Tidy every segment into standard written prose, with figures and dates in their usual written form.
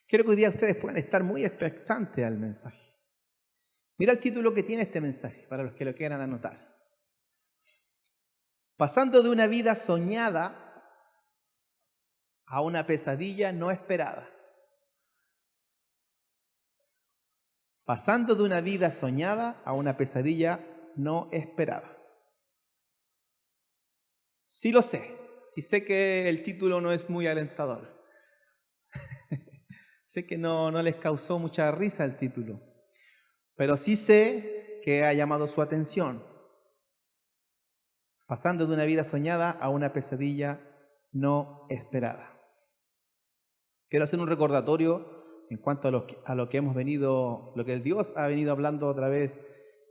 Quiero que hoy día ustedes puedan estar muy expectantes al mensaje. Mira el título que tiene este mensaje, para los que lo quieran anotar. Pasando de una vida soñada a una pesadilla no esperada. Pasando de una vida soñada a una pesadilla no esperada. Sí lo sé, sí sé que el título no es muy alentador. Sé que no les causó mucha risa el título, pero sí sé que ha llamado su atención. Pasando de una vida soñada a una pesadilla no esperada. Quiero hacer un recordatorio en cuanto a lo que hemos venido, lo que el Dios ha venido hablando a través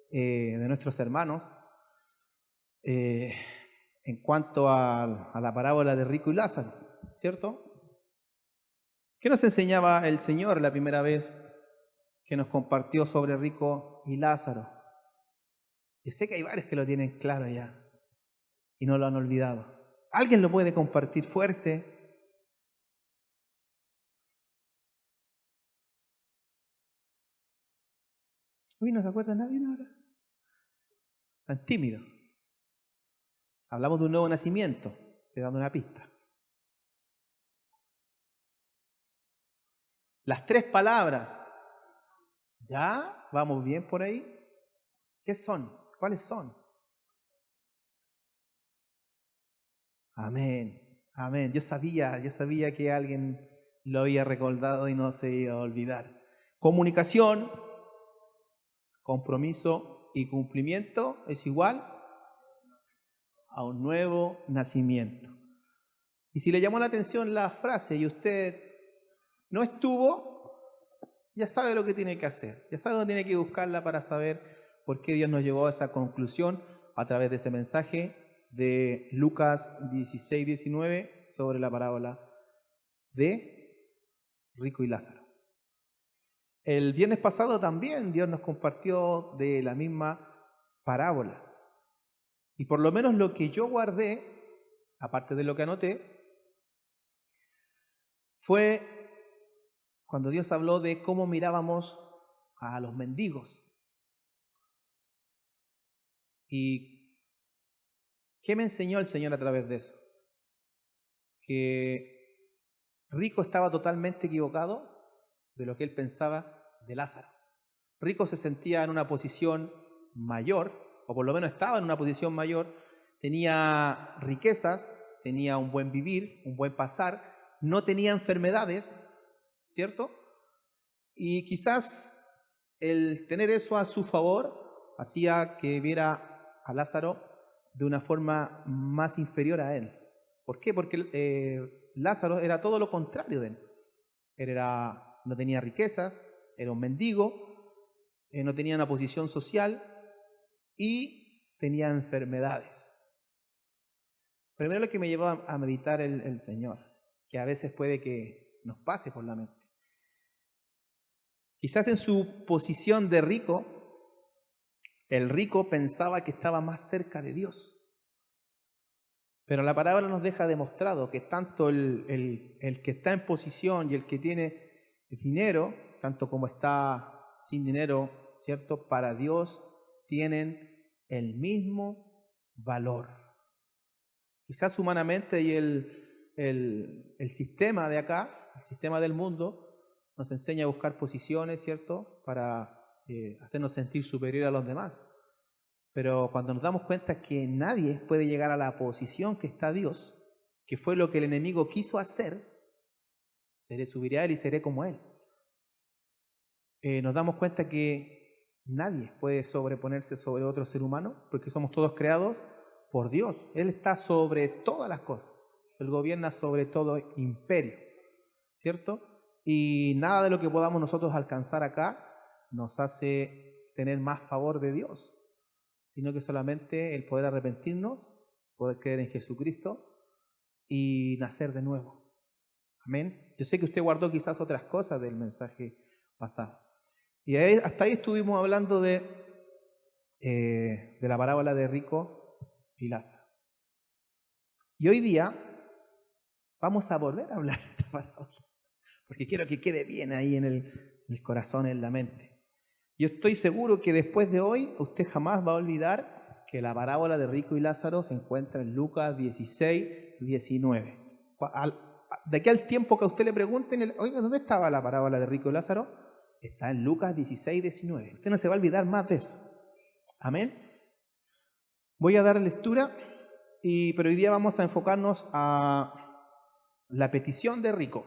de nuestros hermanos, en cuanto a la parábola de Rico y Lázaro, ¿cierto? ¿Qué nos enseñaba el Señor la primera vez que nos compartió sobre Rico y Lázaro? Yo sé que hay varios que lo tienen claro ya y no lo han olvidado. ¿Alguien lo puede compartir fuerte? Uy, ¿no se acuerda nadie ahora? Tan tímido. Hablamos de un nuevo nacimiento, te dando una pista. Las 3 palabras. ¿Ya? ¿Vamos bien por ahí? ¿Qué son? ¿Cuáles son? Amén. Amén. Yo sabía que alguien lo había recordado y no se iba a olvidar. Comunicación, compromiso y cumplimiento es igual a un nuevo nacimiento. Y si le llamó la atención la frase y usted no estuvo, ya sabe lo que tiene que hacer, ya sabe dónde tiene que buscarla para saber por qué Dios nos llevó a esa conclusión a través de ese mensaje de Lucas 16-19 sobre la parábola de Rico y Lázaro. El viernes pasado también Dios nos compartió de la misma parábola. Y por lo menos lo que yo guardé, aparte de lo que anoté, fue cuando Dios habló de cómo mirábamos a los mendigos. ¿Y qué me enseñó el Señor a través de eso? Que Rico estaba totalmente equivocado de lo que él pensaba de Lázaro. Rico se sentía en una posición mayor, o por lo menos estaba en una posición mayor, tenía riquezas, tenía un buen vivir, un buen pasar, no tenía enfermedades, ¿cierto? Y quizás el tener eso a su favor hacía que viera a Lázaro de una forma más inferior a él. ¿Por qué? Porque Lázaro era todo lo contrario de él. Él no tenía riquezas, era un mendigo, no tenía una posición social y tenía enfermedades. Primero lo que me llevó a meditar el Señor, que a veces puede que nos pase por la mente. Quizás en su posición de rico, el rico pensaba que estaba más cerca de Dios. Pero la parábola nos deja demostrado que tanto el que está en posición y el que tiene dinero, tanto como está sin dinero, ¿cierto? Para Dios tienen el mismo valor. Quizás humanamente y el sistema de acá, el sistema del mundo, nos enseña a buscar posiciones, ¿cierto? Para hacernos sentir superior a los demás. Pero cuando nos damos cuenta que nadie puede llegar a la posición que está Dios, que fue lo que el enemigo quiso hacer, subiré a él y seré como él. Nos damos cuenta que nadie puede sobreponerse sobre otro ser humano, porque somos todos creados por Dios. Él está sobre todas las cosas. Él gobierna sobre todo imperio, ¿cierto? Y nada de lo que podamos nosotros alcanzar acá nos hace tener más favor de Dios, sino que solamente el poder arrepentirnos, poder creer en Jesucristo y nacer de nuevo. Amén. Yo sé que usted guardó quizás otras cosas del mensaje pasado. Y hasta ahí estuvimos hablando de la parábola de Rico y Lázaro. Y hoy día vamos a volver a hablar de esta parábola. porque quiero que quede bien ahí en el corazón, en la mente. Yo estoy seguro que después de hoy usted jamás va a olvidar que la parábola de Rico y Lázaro se encuentra en Lucas 16, 19. De aquí al tiempo que a usted le pregunten, oiga, ¿dónde estaba la parábola de Rico y Lázaro? Está en Lucas 16, 19. Usted no se va a olvidar más de eso. Amén. Voy a dar lectura, pero hoy día vamos a enfocarnos a la petición de Rico,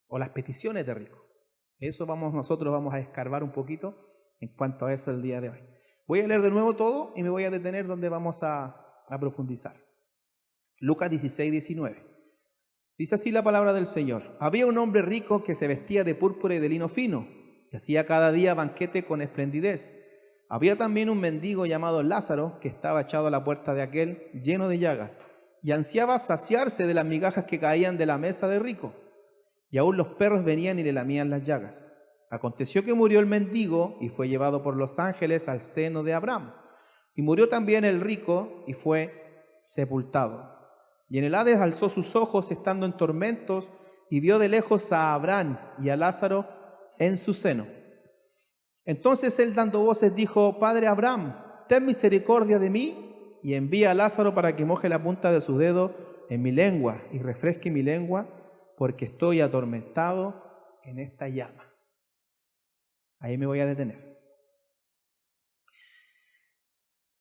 o las peticiones de Rico. Nosotros vamos a escarbar un poquito en cuanto a eso el día de hoy. Voy a leer de nuevo todo y me voy a detener donde vamos a profundizar. Lucas 16, 19. Dice así la palabra del Señor. Había un hombre rico que se vestía de púrpura y de lino fino, y hacía cada día banquete con esplendidez. Había también un mendigo llamado Lázaro, que estaba echado a la puerta de aquel, lleno de llagas, y ansiaba saciarse de las migajas que caían de la mesa de rico. Y aún los perros venían y le lamían las llagas. Aconteció que murió el mendigo y fue llevado por los ángeles al seno de Abraham. Y murió también el rico y fue sepultado. Y en el Hades alzó sus ojos estando en tormentos y vio de lejos a Abraham y a Lázaro en su seno. Entonces él, dando voces, dijo: Padre Abraham, ten misericordia de mí y envía a Lázaro para que moje la punta de su dedo en mi lengua y refresque mi lengua, porque estoy atormentado en esta llama. Ahí me voy a detener.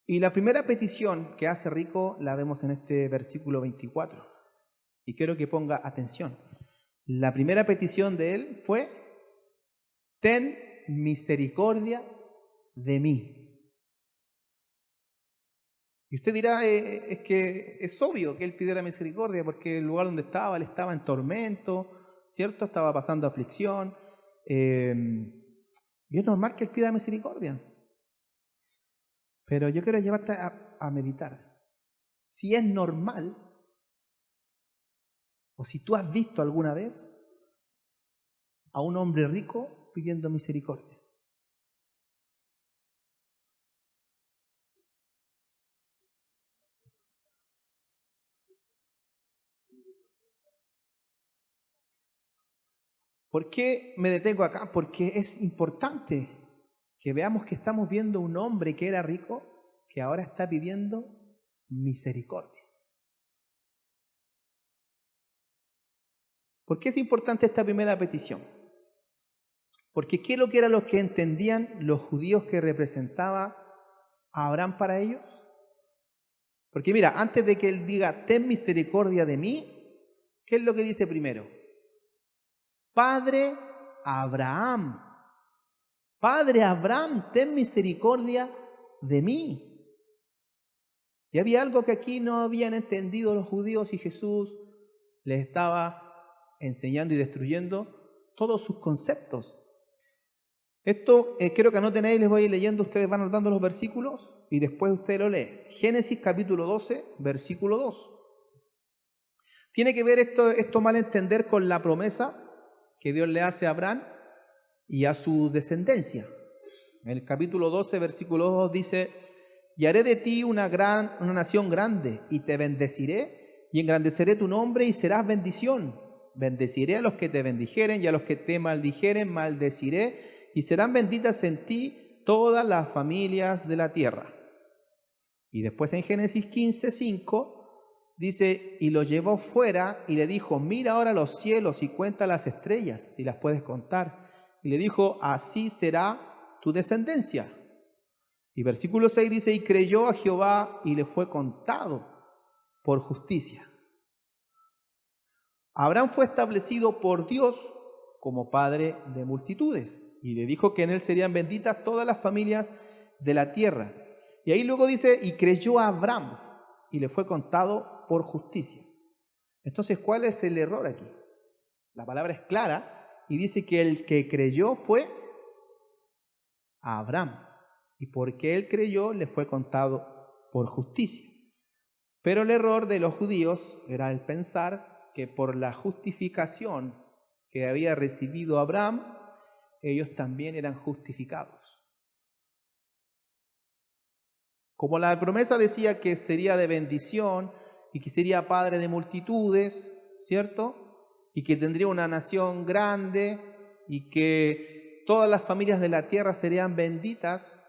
Y la primera petición que hace Rico la vemos en este versículo 24. Y quiero que ponga atención. La primera petición de él fue: ten misericordia de mí. Y usted dirá, es que es obvio que él pidiera misericordia, porque el lugar donde estaba, él estaba en tormento, ¿cierto? Estaba pasando aflicción. Y es normal que él pida misericordia. Pero yo quiero llevarte a meditar. Si es normal, o si tú has visto alguna vez a un hombre rico pidiendo misericordia. ¿Por qué me detengo acá? Porque es importante que veamos que estamos viendo un hombre que era rico, que ahora está pidiendo misericordia. ¿Por qué es importante esta primera petición? Porque ¿qué es lo que eran los que entendían los judíos que representaba a Abraham para ellos? Porque mira, antes de que él diga, ten misericordia de mí, ¿qué es lo que dice primero? Padre Abraham, Padre Abraham, ten misericordia de mí. Y había algo que aquí no habían entendido los judíos y Jesús les estaba enseñando y destruyendo todos sus conceptos. Esto quiero que anoten ahí, les voy a ir leyendo, ustedes van anotando los versículos y después usted lo lee. Génesis capítulo 12, versículo 2. Tiene que ver esto mal entender con la promesa que Dios le hace a Abraham y a su descendencia. En el capítulo 12, versículo 2 dice: y haré de ti una nación grande, y te bendeciré, y engrandeceré tu nombre, y serás bendición. Bendeciré a los que te bendijeren, y a los que te maldijeren maldeciré, y serán benditas en ti todas las familias de la tierra. Y después en Génesis 15, 5, dice: y lo llevó fuera, y le dijo: mira ahora los cielos, y cuenta las estrellas, si las puedes contar. Y le dijo: así será tu descendencia. Y versículo 6 dice: y creyó a Jehová y le fue contado por justicia. Abraham fue establecido por Dios como padre de multitudes y le dijo que en él serían benditas todas las familias de la tierra. Y ahí luego dice: y creyó a Abraham y le fue contado por justicia. Entonces, ¿cuál es el error aquí? La palabra es clara y dice que el que creyó fue a Abraham. Y porque él creyó, le fue contado por justicia. Pero el error de los judíos era el pensar que por la justificación que había recibido Abraham, ellos también eran justificados. Como la promesa decía que sería de bendición y que sería padre de multitudes, ¿cierto? y que tendría una nación grande y que todas las familias de la tierra serían benditas,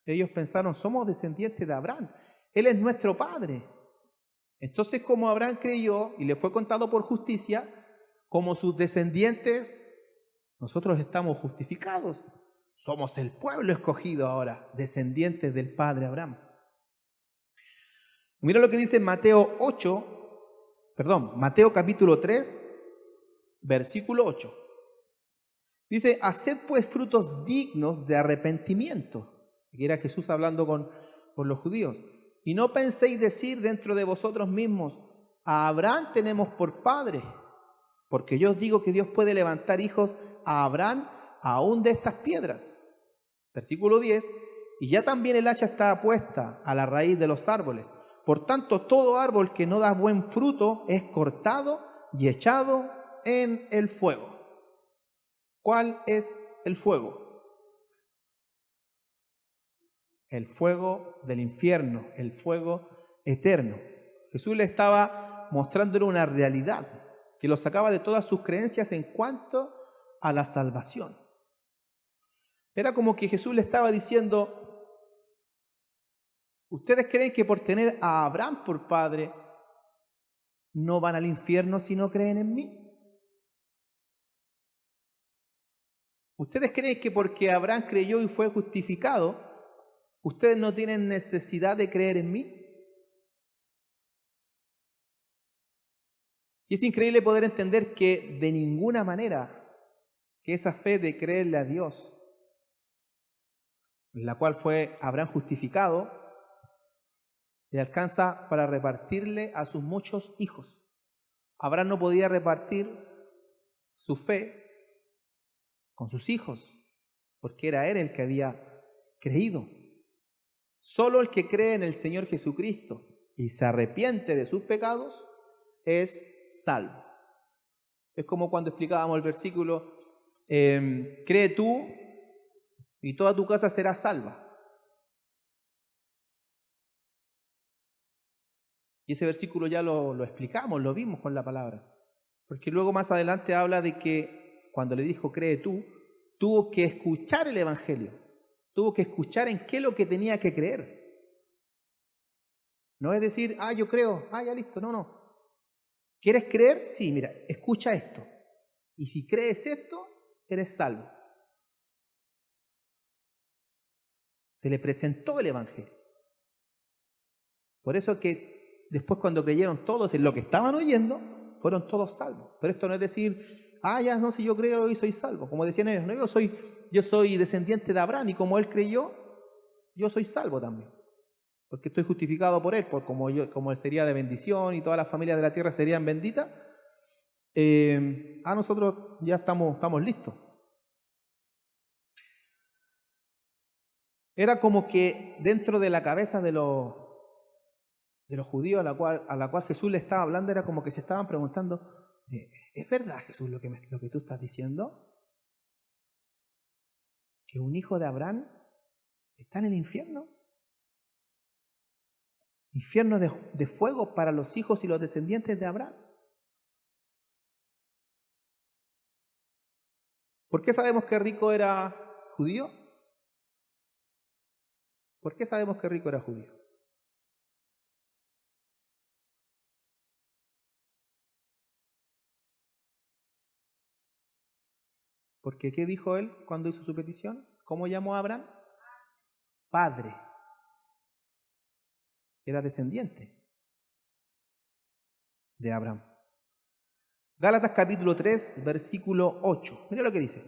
ellos pensaron, somos descendientes de Abraham, él es nuestro padre. Entonces, como Abraham creyó y le fue contado por justicia, como sus descendientes, nosotros estamos justificados. Somos el pueblo escogido ahora, descendientes del padre Abraham. Mira lo que dice Mateo capítulo 3, versículo 8. Dice, haced pues frutos dignos de arrepentimiento. Y era Jesús hablando con los judíos. Y no penséis decir dentro de vosotros mismos, a Abraham tenemos por padre, porque yo os digo que Dios puede levantar hijos a Abraham aún de estas piedras. Versículo 10, y ya también el hacha está puesta a la raíz de los árboles. Por tanto, todo árbol que no da buen fruto es cortado y echado en el fuego. ¿Cuál es el fuego? El fuego del infierno, el fuego eterno. Jesús le estaba mostrándole una realidad que lo sacaba de todas sus creencias en cuanto a la salvación. Era como que Jesús le estaba diciendo, ¿ustedes creen que por tener a Abraham por padre no van al infierno si no creen en mí? ¿Ustedes creen que porque Abraham creyó y fue justificado, ustedes no tienen necesidad de creer en mí? Y es increíble poder entender que de ninguna manera que esa fe de creerle a Dios, en la cual fue Abraham justificado, le alcanza para repartirle a sus muchos hijos. Abraham no podía repartir su fe con sus hijos, porque era él el que había creído. Solo el que cree en el Señor Jesucristo y se arrepiente de sus pecados es salvo. Es como cuando explicábamos el versículo, cree tú y toda tu casa será salva. Y ese versículo ya lo explicamos, lo vimos con la palabra. Porque luego más adelante habla de que cuando le dijo cree tú, tuvo que escuchar el Evangelio. Tuvo que escuchar en qué es lo que tenía que creer. No es decir, yo creo, ya listo, no. ¿Quieres creer? Sí, mira, escucha esto. Y si crees esto, eres salvo. Se le presentó el Evangelio. Por eso que después cuando creyeron todos en lo que estaban oyendo, fueron todos salvos. Pero esto no es decir, ya no, si yo creo y soy salvo. Como decían ellos, no, yo soy descendiente de Abraham y como él creyó, yo soy salvo también. Porque estoy justificado por él, como él sería de bendición y todas las familias de la tierra serían benditas. Nosotros ya estamos listos. Era como que dentro de la cabeza de los judíos a la cual Jesús le estaba hablando, era como que se estaban preguntando, ¿es verdad, Jesús, lo que tú estás diciendo? ¿Que un hijo de Abraham está en el infierno? Infierno de fuego para los hijos y los descendientes de Abraham. ¿Por qué sabemos que Rico era judío? ¿Por qué sabemos que Rico era judío? Porque ¿qué dijo él cuando hizo su petición? ¿Cómo llamó a Abraham? Padre. Era descendiente de Abraham. Gálatas capítulo 3, versículo 8. Mira lo que dice.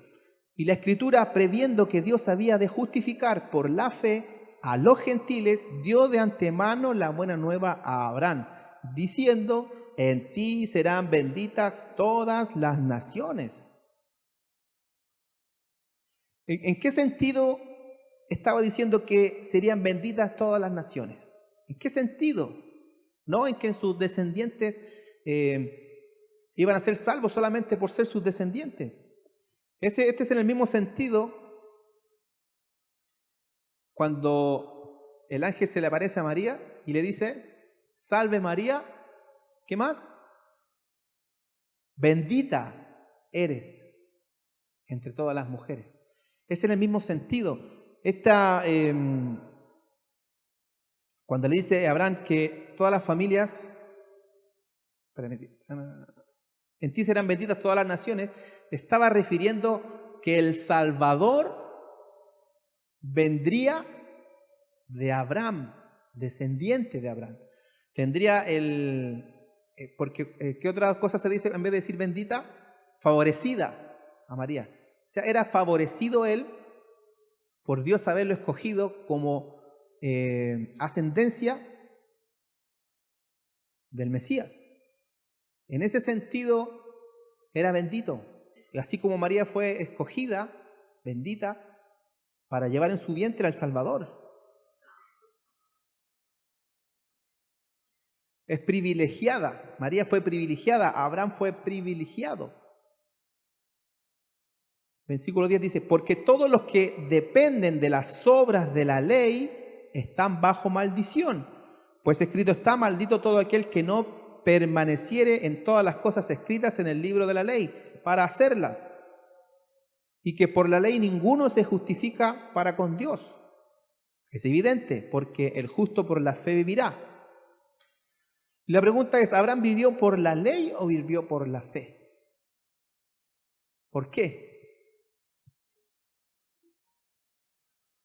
Y la Escritura, previendo que Dios había de justificar por la fe a los gentiles, dio de antemano la buena nueva a Abraham, diciendo, en ti serán benditas todas las naciones. ¿En qué sentido estaba diciendo que serían benditas todas las naciones? ¿En qué sentido? No en que sus descendientes iban a ser salvos solamente por ser sus descendientes. Este es en el mismo sentido cuando el ángel se le aparece a María y le dice, salve María, ¿qué más? bendita eres entre todas las mujeres. Es en el mismo sentido. Cuando le dice a Abraham que todas las familias, en ti serán benditas todas las naciones, estaba refiriendo que el Salvador vendría de Abraham, descendiente de Abraham. Tendría porque ¿qué otra cosa se dice en vez de decir bendita? Favorecida a María. O sea, era favorecido él por Dios haberlo escogido como ascendencia del Mesías. En ese sentido, era bendito. Y así como María fue escogida, bendita, para llevar en su vientre al Salvador. Es privilegiada. María fue privilegiada. Abraham fue privilegiado. Versículo 10 dice, porque todos los que dependen de las obras de la ley están bajo maldición. Pues escrito está, maldito todo aquel que no permaneciere en todas las cosas escritas en el libro de la ley para hacerlas. Y que por la ley ninguno se justifica para con Dios. Es evidente, porque el justo por la fe vivirá. Y la pregunta es, ¿Abraham vivió por la ley o vivió por la fe? ¿Por qué?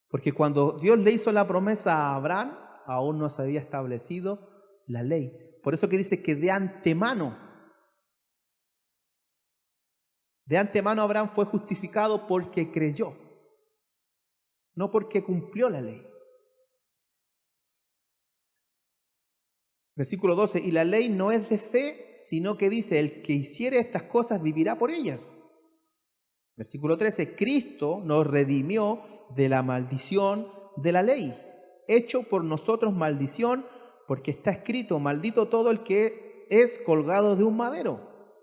Porque cuando Dios le hizo la promesa a Abraham, aún no se había establecido la ley. Por eso que dice que de antemano Abraham fue justificado porque creyó, no porque cumplió la ley. Versículo 12, y la ley no es de fe, sino que dice, el que hiciere estas cosas vivirá por ellas. Versículo 13, Cristo nos redimió de la maldición de la ley, hecho por nosotros maldición, porque está escrito, maldito todo el que es colgado de un madero,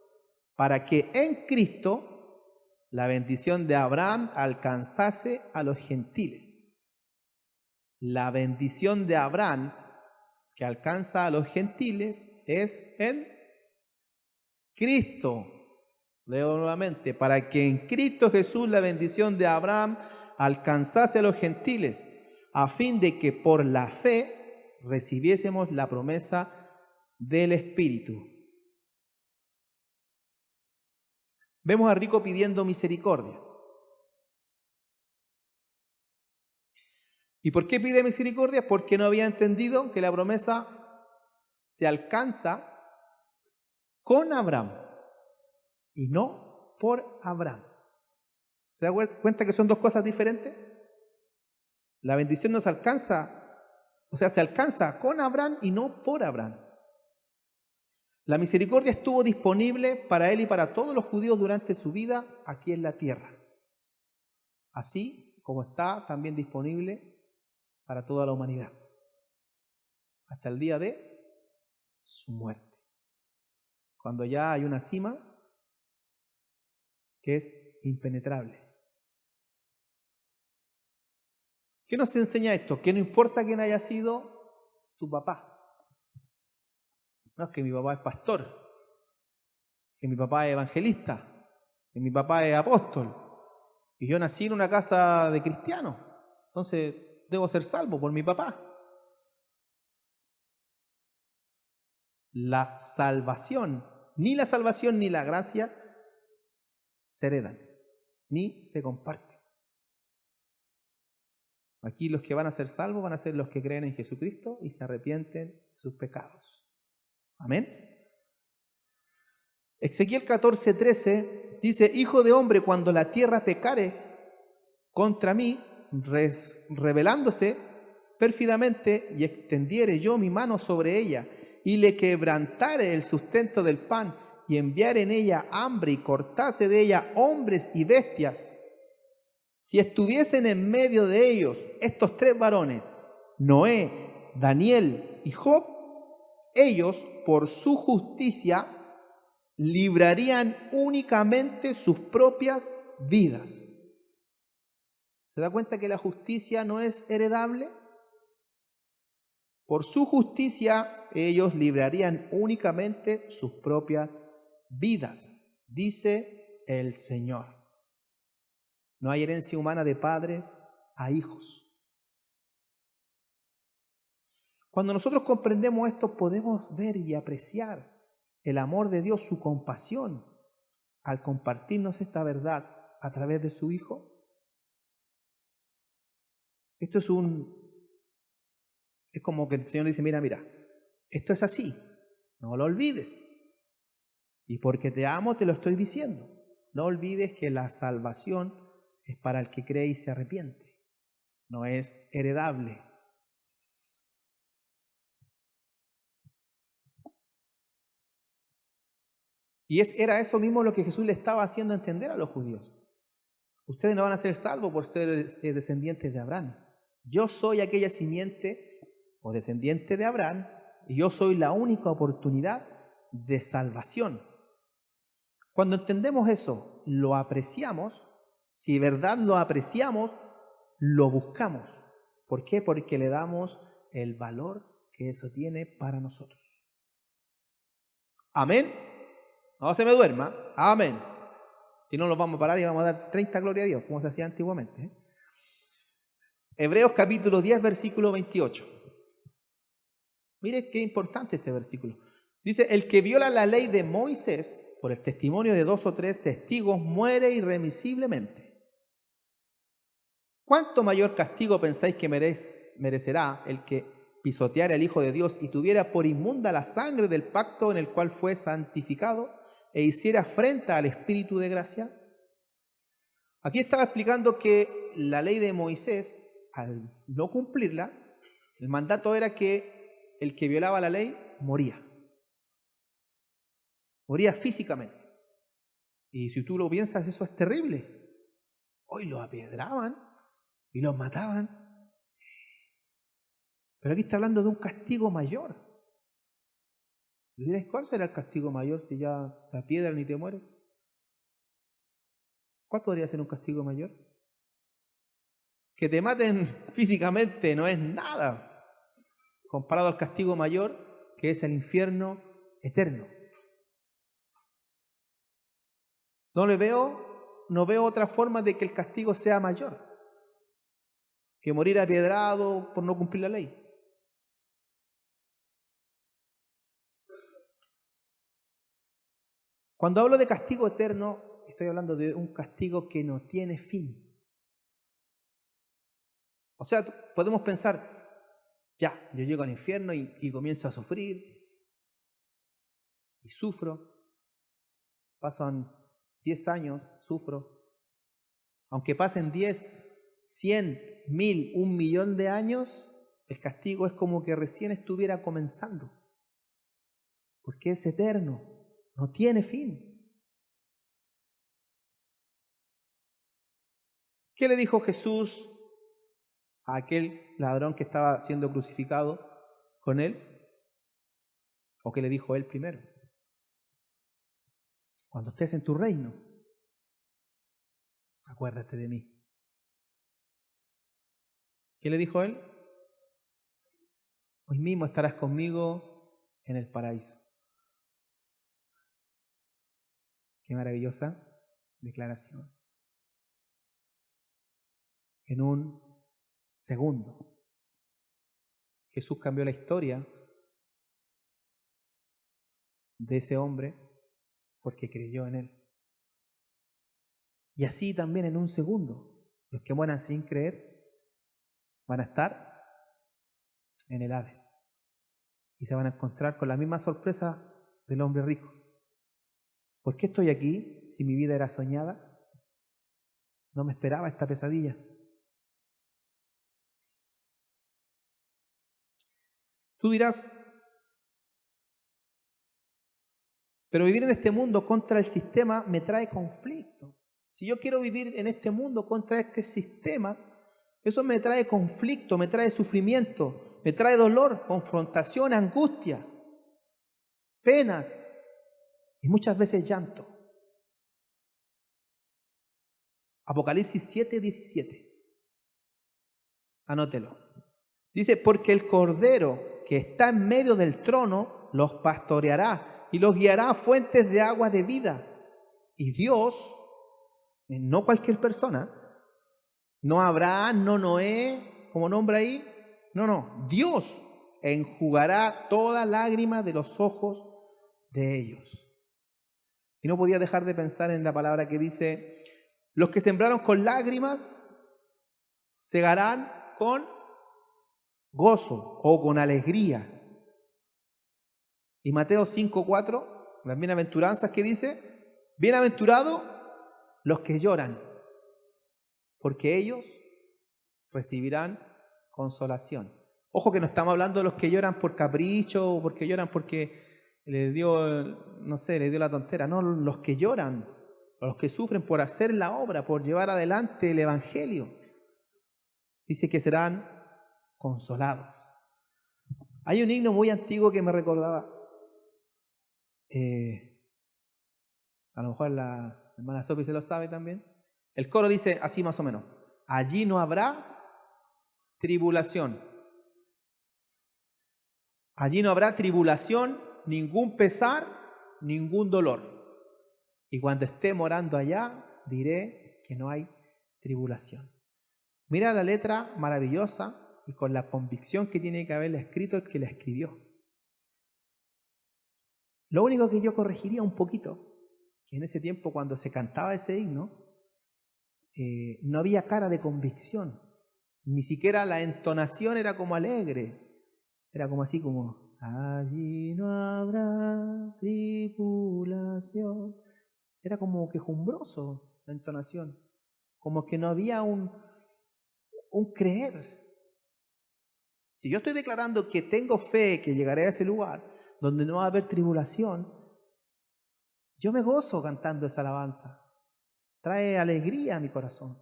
para que en Cristo la bendición de Abraham alcanzase a los gentiles. La bendición de Abraham que alcanza a los gentiles es en Cristo. Leo nuevamente, para que en Cristo Jesús la bendición de Abraham alcanzase a los gentiles, a fin de que por la fe recibiésemos la promesa del Espíritu. Vemos a Rico pidiendo misericordia. ¿Y por qué pide misericordia? Porque no había entendido que la promesa se alcanza con Abraham y no por Abraham. ¿Se da cuenta que son dos cosas diferentes? La bendición nos alcanza, o sea, se alcanza con Abraham y no por Abraham. La misericordia estuvo disponible para él y para todos los judíos durante su vida aquí en la tierra. Así como está también disponible para toda la humanidad. Hasta el día de su muerte. Cuando ya hay una cima que es impenetrable. ¿Qué nos enseña esto? Que no importa quién haya sido tu papá. No es que mi papá es pastor, que mi papá es evangelista, que mi papá es apóstol. Y yo nací en una casa de cristianos. Entonces debo ser salvo por mi papá. La salvación ni la gracia se heredan, ni se comparten. Aquí los que van a ser salvos van a ser los que creen en Jesucristo y se arrepienten de sus pecados. Amén. Ezequiel 14:13 dice, Hijo de hombre, cuando la tierra pecare contra mí, rebelándose pérfidamente, y extendiere yo mi mano sobre ella, y le quebrantare el sustento del pan, y enviare en ella hambre, y cortase de ella hombres y bestias, si estuviesen en medio de ellos estos tres varones, Noé, Daniel y Job, ellos por su justicia librarían únicamente sus propias vidas. ¿Se da cuenta que la justicia no es heredable? Por su justicia ellos librarían únicamente sus propias vidas. dice el Señor. No hay herencia humana de padres a hijos. Cuando nosotros comprendemos esto, podemos ver y apreciar el amor de Dios, su compasión, al compartirnos esta verdad a través de su Hijo. Esto es como que el Señor dice, mira, esto es así, no lo olvides. Y porque te amo te lo estoy diciendo. No olvides que la salvación es para el que cree y se arrepiente. No es heredable. Y era eso mismo lo que Jesús le estaba haciendo entender a los judíos. Ustedes no van a ser salvos por ser descendientes de Abraham. Yo soy aquella simiente o descendiente de Abraham y yo soy la única oportunidad de salvación. Cuando entendemos eso, lo apreciamos. Si de verdad lo apreciamos, lo buscamos. ¿Por qué? Porque le damos el valor que eso tiene para nosotros. Amén. No se me duerma. Amén. Si no, nos vamos a parar y vamos a dar 30 gloria a Dios, como se hacía antiguamente. Hebreos capítulo 10, versículo 28. Mire qué importante este versículo. Dice, el que viola la ley de Moisés, por el testimonio de 2 o 3 testigos, muere irremisiblemente. ¿Cuánto mayor castigo pensáis que merecerá el que pisoteara al Hijo de Dios y tuviera por inmunda la sangre del pacto en el cual fue santificado e hiciera afrenta al Espíritu de gracia? Aquí estaba explicando que la ley de Moisés, al no cumplirla, el mandato era que el que violaba la ley moría. Moría físicamente. Y si tú lo piensas, eso es terrible. Hoy los apiedraban y los mataban. Pero aquí está hablando de un castigo mayor. ¿Y diréis, cuál será el castigo mayor si ya te apiedran y te mueres? ¿Cuál podría ser un castigo mayor? Que te maten físicamente no es nada comparado al castigo mayor, que es el infierno eterno. No veo otra forma de que el castigo sea mayor que morir apiedrado por no cumplir la ley. Cuando hablo de castigo eterno, estoy hablando de un castigo que no tiene fin. O sea, podemos pensar, ya, yo llego al infierno y comienzo a sufrir, y sufro, pasan 10 años, sufro. Aunque pasen 10, 100, 1000, 1.000.000 de años, el castigo es como que recién estuviera comenzando. Porque es eterno, no tiene fin. ¿Qué le dijo Jesús a aquel ladrón que estaba siendo crucificado con él? ¿O qué le dijo él primero? Cuando estés en tu reino, acuérdate de mí. ¿Qué le dijo él? Hoy mismo estarás conmigo en el paraíso. Qué maravillosa declaración. En un segundo, Jesús cambió la historia de ese hombre porque creyó en él. Y así también en un segundo, los que mueran sin creer van a estar en el Hades y se van a encontrar con la misma sorpresa del hombre rico. ¿Por qué estoy aquí si mi vida era soñada? No me esperaba esta pesadilla. Tú dirás, pero vivir en este mundo contra el sistema me trae conflicto. Si yo quiero vivir en este mundo contra este sistema, eso me trae conflicto, me trae sufrimiento, me trae dolor, confrontación, angustia, penas y muchas veces llanto. Apocalipsis 7:17. Anótelo. Dice, porque el Cordero que está en medio del trono los pastoreará y los guiará a fuentes de agua de vida, Y Dios, no cualquier persona, no Abraham, no Noé, como nombra ahí, no, Dios enjugará toda lágrima de los ojos de ellos. Y no podía dejar de pensar en la palabra que dice, los que sembraron con lágrimas, segarán con gozo o con alegría. Y Mateo 5:4, las bienaventuranzas que dice, bienaventurados los que lloran, porque ellos recibirán consolación. Ojo que no estamos hablando de los que lloran por capricho o porque lloran porque les dio la tontera. No, los que lloran, los que sufren por hacer la obra, por llevar adelante el evangelio. Dice que serán consolados. Hay un himno muy antiguo que me recordaba. A lo mejor la hermana Sophie se lo sabe también. El coro dice así más o menos: allí no habrá tribulación. Allí no habrá tribulación, ningún pesar, ningún dolor. Y cuando esté morando allá, diré que no hay tribulación. Mira la letra maravillosa y con la convicción que tiene que haberla escrito el que la escribió. Lo único que yo corregiría un poquito, que en ese tiempo cuando se cantaba ese himno, no había cara de convicción. Ni siquiera la entonación era como alegre. Era como así como, allí no habrá tribulación. Era como quejumbroso la entonación. Como que no había un creer. Si yo estoy declarando que tengo fe que llegaré a ese lugar donde no va a haber tribulación, yo me gozo cantando esa alabanza. Trae alegría a mi corazón.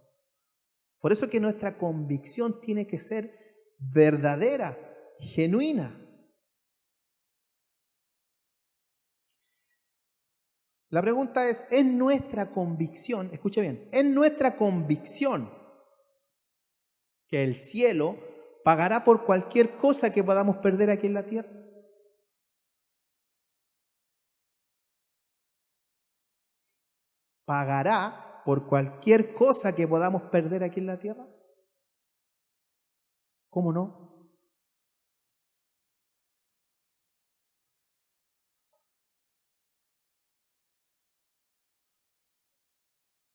Por eso es que nuestra convicción tiene que ser verdadera, genuina. La pregunta es nuestra convicción, escuche bien, ¿es nuestra convicción que el cielo pagará por cualquier cosa que podamos perder aquí en la tierra? ¿Pagará por cualquier cosa que podamos perder aquí en la tierra? ¿Cómo no?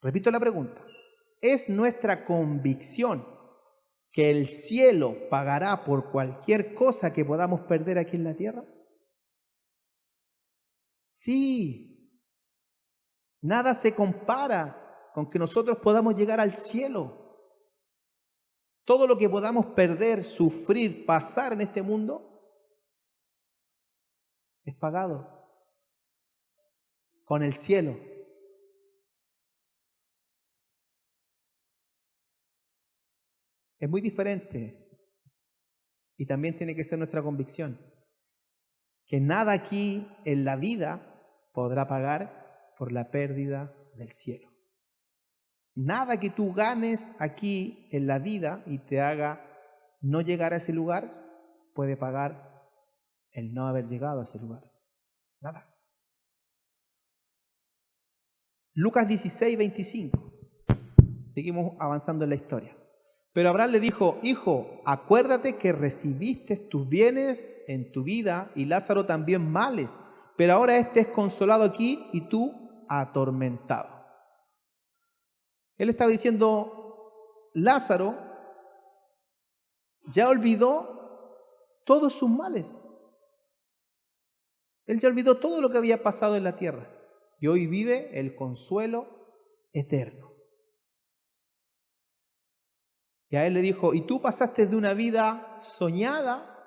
Repito la pregunta. ¿Es nuestra convicción que el cielo pagará por cualquier cosa que podamos perder aquí en la tierra? Sí. Nada se compara con que nosotros podamos llegar al cielo. Todo lo que podamos perder, sufrir, pasar en este mundo es pagado con el cielo. Es muy diferente y también tiene que ser nuestra convicción que nada aquí en la vida podrá pagar por la pérdida del cielo. Nada que tú ganes aquí en la vida y te haga no llegar a ese lugar puede pagar el no haber llegado a ese lugar. Nada. Lucas 16:25. Seguimos avanzando en la historia. Pero Abraham le dijo: hijo, acuérdate que recibiste tus bienes en tu vida y Lázaro también males, pero ahora este es consolado aquí y tú atormentado. Él estaba diciendo, Lázaro ya olvidó todos sus males. Él ya olvidó todo lo que había pasado en la tierra y hoy vive el consuelo eterno. Y a él le dijo, y tú pasaste de una vida soñada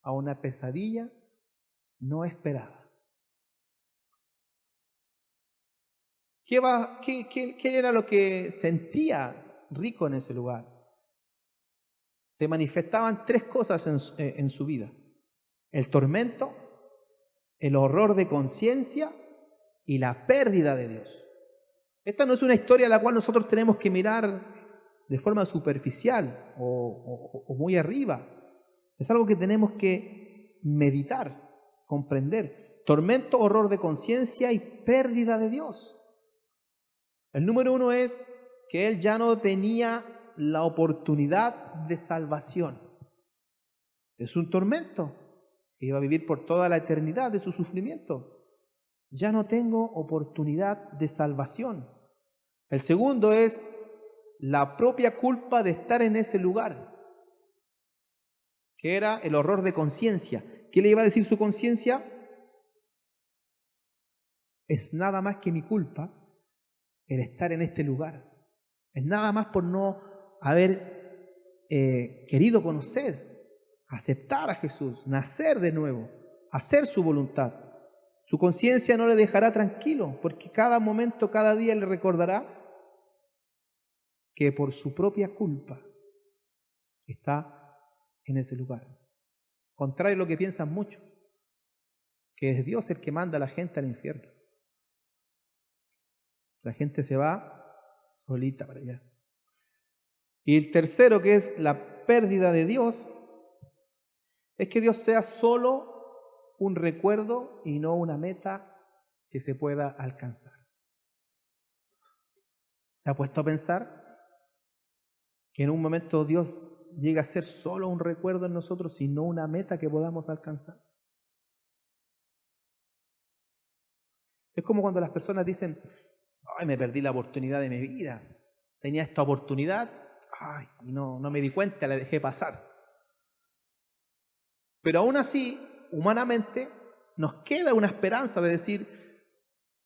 a una pesadilla no esperada. ¿Qué era lo que sentía Rico en ese lugar? Se manifestaban tres cosas en su vida: el tormento, el horror de conciencia y la pérdida de Dios. Esta no es una historia a la cual nosotros tenemos que mirar de forma superficial o muy arriba. Es algo que tenemos que meditar, comprender. Tormento, horror de conciencia y pérdida de Dios. El número 1 es que él ya no tenía la oportunidad de salvación. Es un tormento. Iba a vivir por toda la eternidad de su sufrimiento. Ya no tengo oportunidad de salvación. El segundo es la propia culpa de estar en ese lugar, que era el horror de conciencia. ¿Qué le iba a decir su conciencia? Es nada más que mi culpa el estar en este lugar. Es nada más por no haber querido conocer, aceptar a Jesús, nacer de nuevo, hacer su voluntad. Su conciencia no le dejará tranquilo, porque cada momento, cada día le recordará que por su propia culpa está en ese lugar. Contrario a lo que piensan muchos, que es Dios el que manda a la gente al infierno. La gente se va solita para allá. Y el tercero, que es la pérdida de Dios, es que Dios sea solo un recuerdo y no una meta que se pueda alcanzar. ¿Se ha puesto a pensar que en un momento Dios llega a ser solo un recuerdo en nosotros y no una meta que podamos alcanzar? Es como cuando las personas dicen: ay, me perdí la oportunidad de mi vida. Tenía esta oportunidad, ay, no me di cuenta, la dejé pasar. Pero aún así, humanamente, nos queda una esperanza de decir: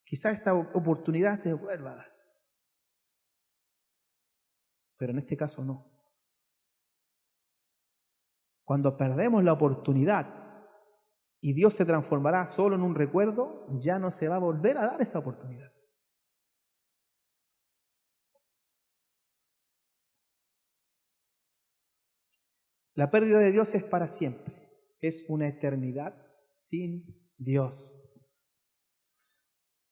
quizás esta oportunidad se vuelva a dar. Pero en este caso no. Cuando perdemos la oportunidad y Dios se transformará solo en un recuerdo, ya no se va a volver a dar esa oportunidad. La pérdida de Dios es para siempre. Es una eternidad sin Dios.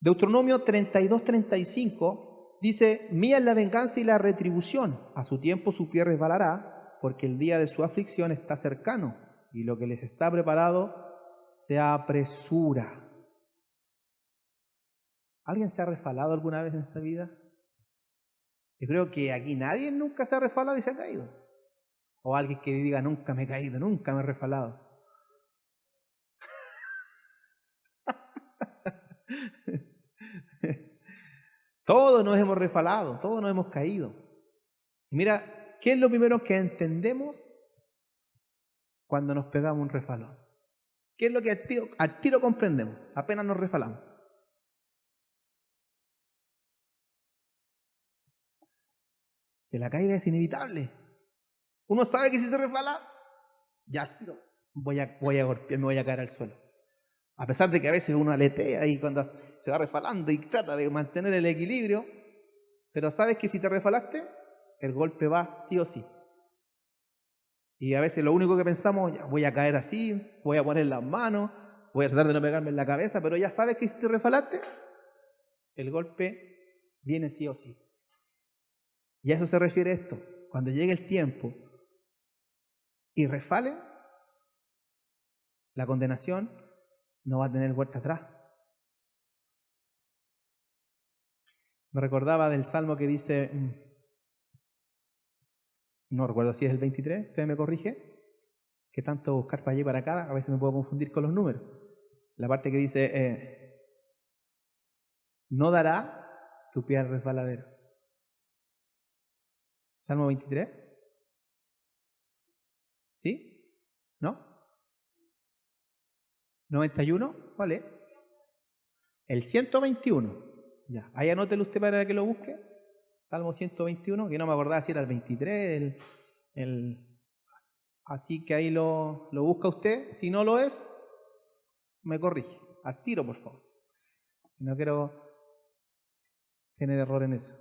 Deuteronomio 32:35 dice: mía es la venganza y la retribución, a su tiempo su pie resbalará, porque el día de su aflicción está cercano, y lo que les está preparado se apresura. ¿Alguien se ha resbalado alguna vez en esa vida? Yo creo que aquí nadie nunca se ha resbalado y se ha caído. O alguien que diga: nunca me he caído, nunca me he resbalado. Todos nos hemos resbalado, todos nos hemos caído. Y mira, ¿qué es lo primero que entendemos cuando nos pegamos un resbalón? ¿Qué es lo que al tiro comprendemos apenas nos resbalamos? Que la caída es inevitable. Uno sabe que si se resbala, ya al tiro voy a golpear, me voy a caer al suelo. A pesar de que a veces uno aletea y cuando se va resbalando y trata de mantener el equilibrio, pero sabes que si te resbalaste, el golpe va sí o sí. Y a veces lo único que pensamos: ya voy a caer así, voy a poner las manos, voy a tratar de no pegarme en la cabeza, pero ya sabes que si te resbalaste, el golpe viene sí o sí. Y a eso se refiere esto. Cuando llegue el tiempo y resbale, la condenación no va a tener vuelta atrás. Me recordaba del salmo que dice, no recuerdo si es el 23, usted me corrige, que tanto buscar para allá y para acá, a veces me puedo confundir con los números. La parte que dice, no dará tu pie al resbaladero. Salmo 23. ¿Sí? ¿No? ¿91? ¿Cuál es? El 121. Ya, ahí anótelo usted para que lo busque. Salmo 121, que no me acordaba si era el 23, así que ahí lo busca usted. Si no lo es, me corrige. Al tiro, por favor. No quiero tener error en eso.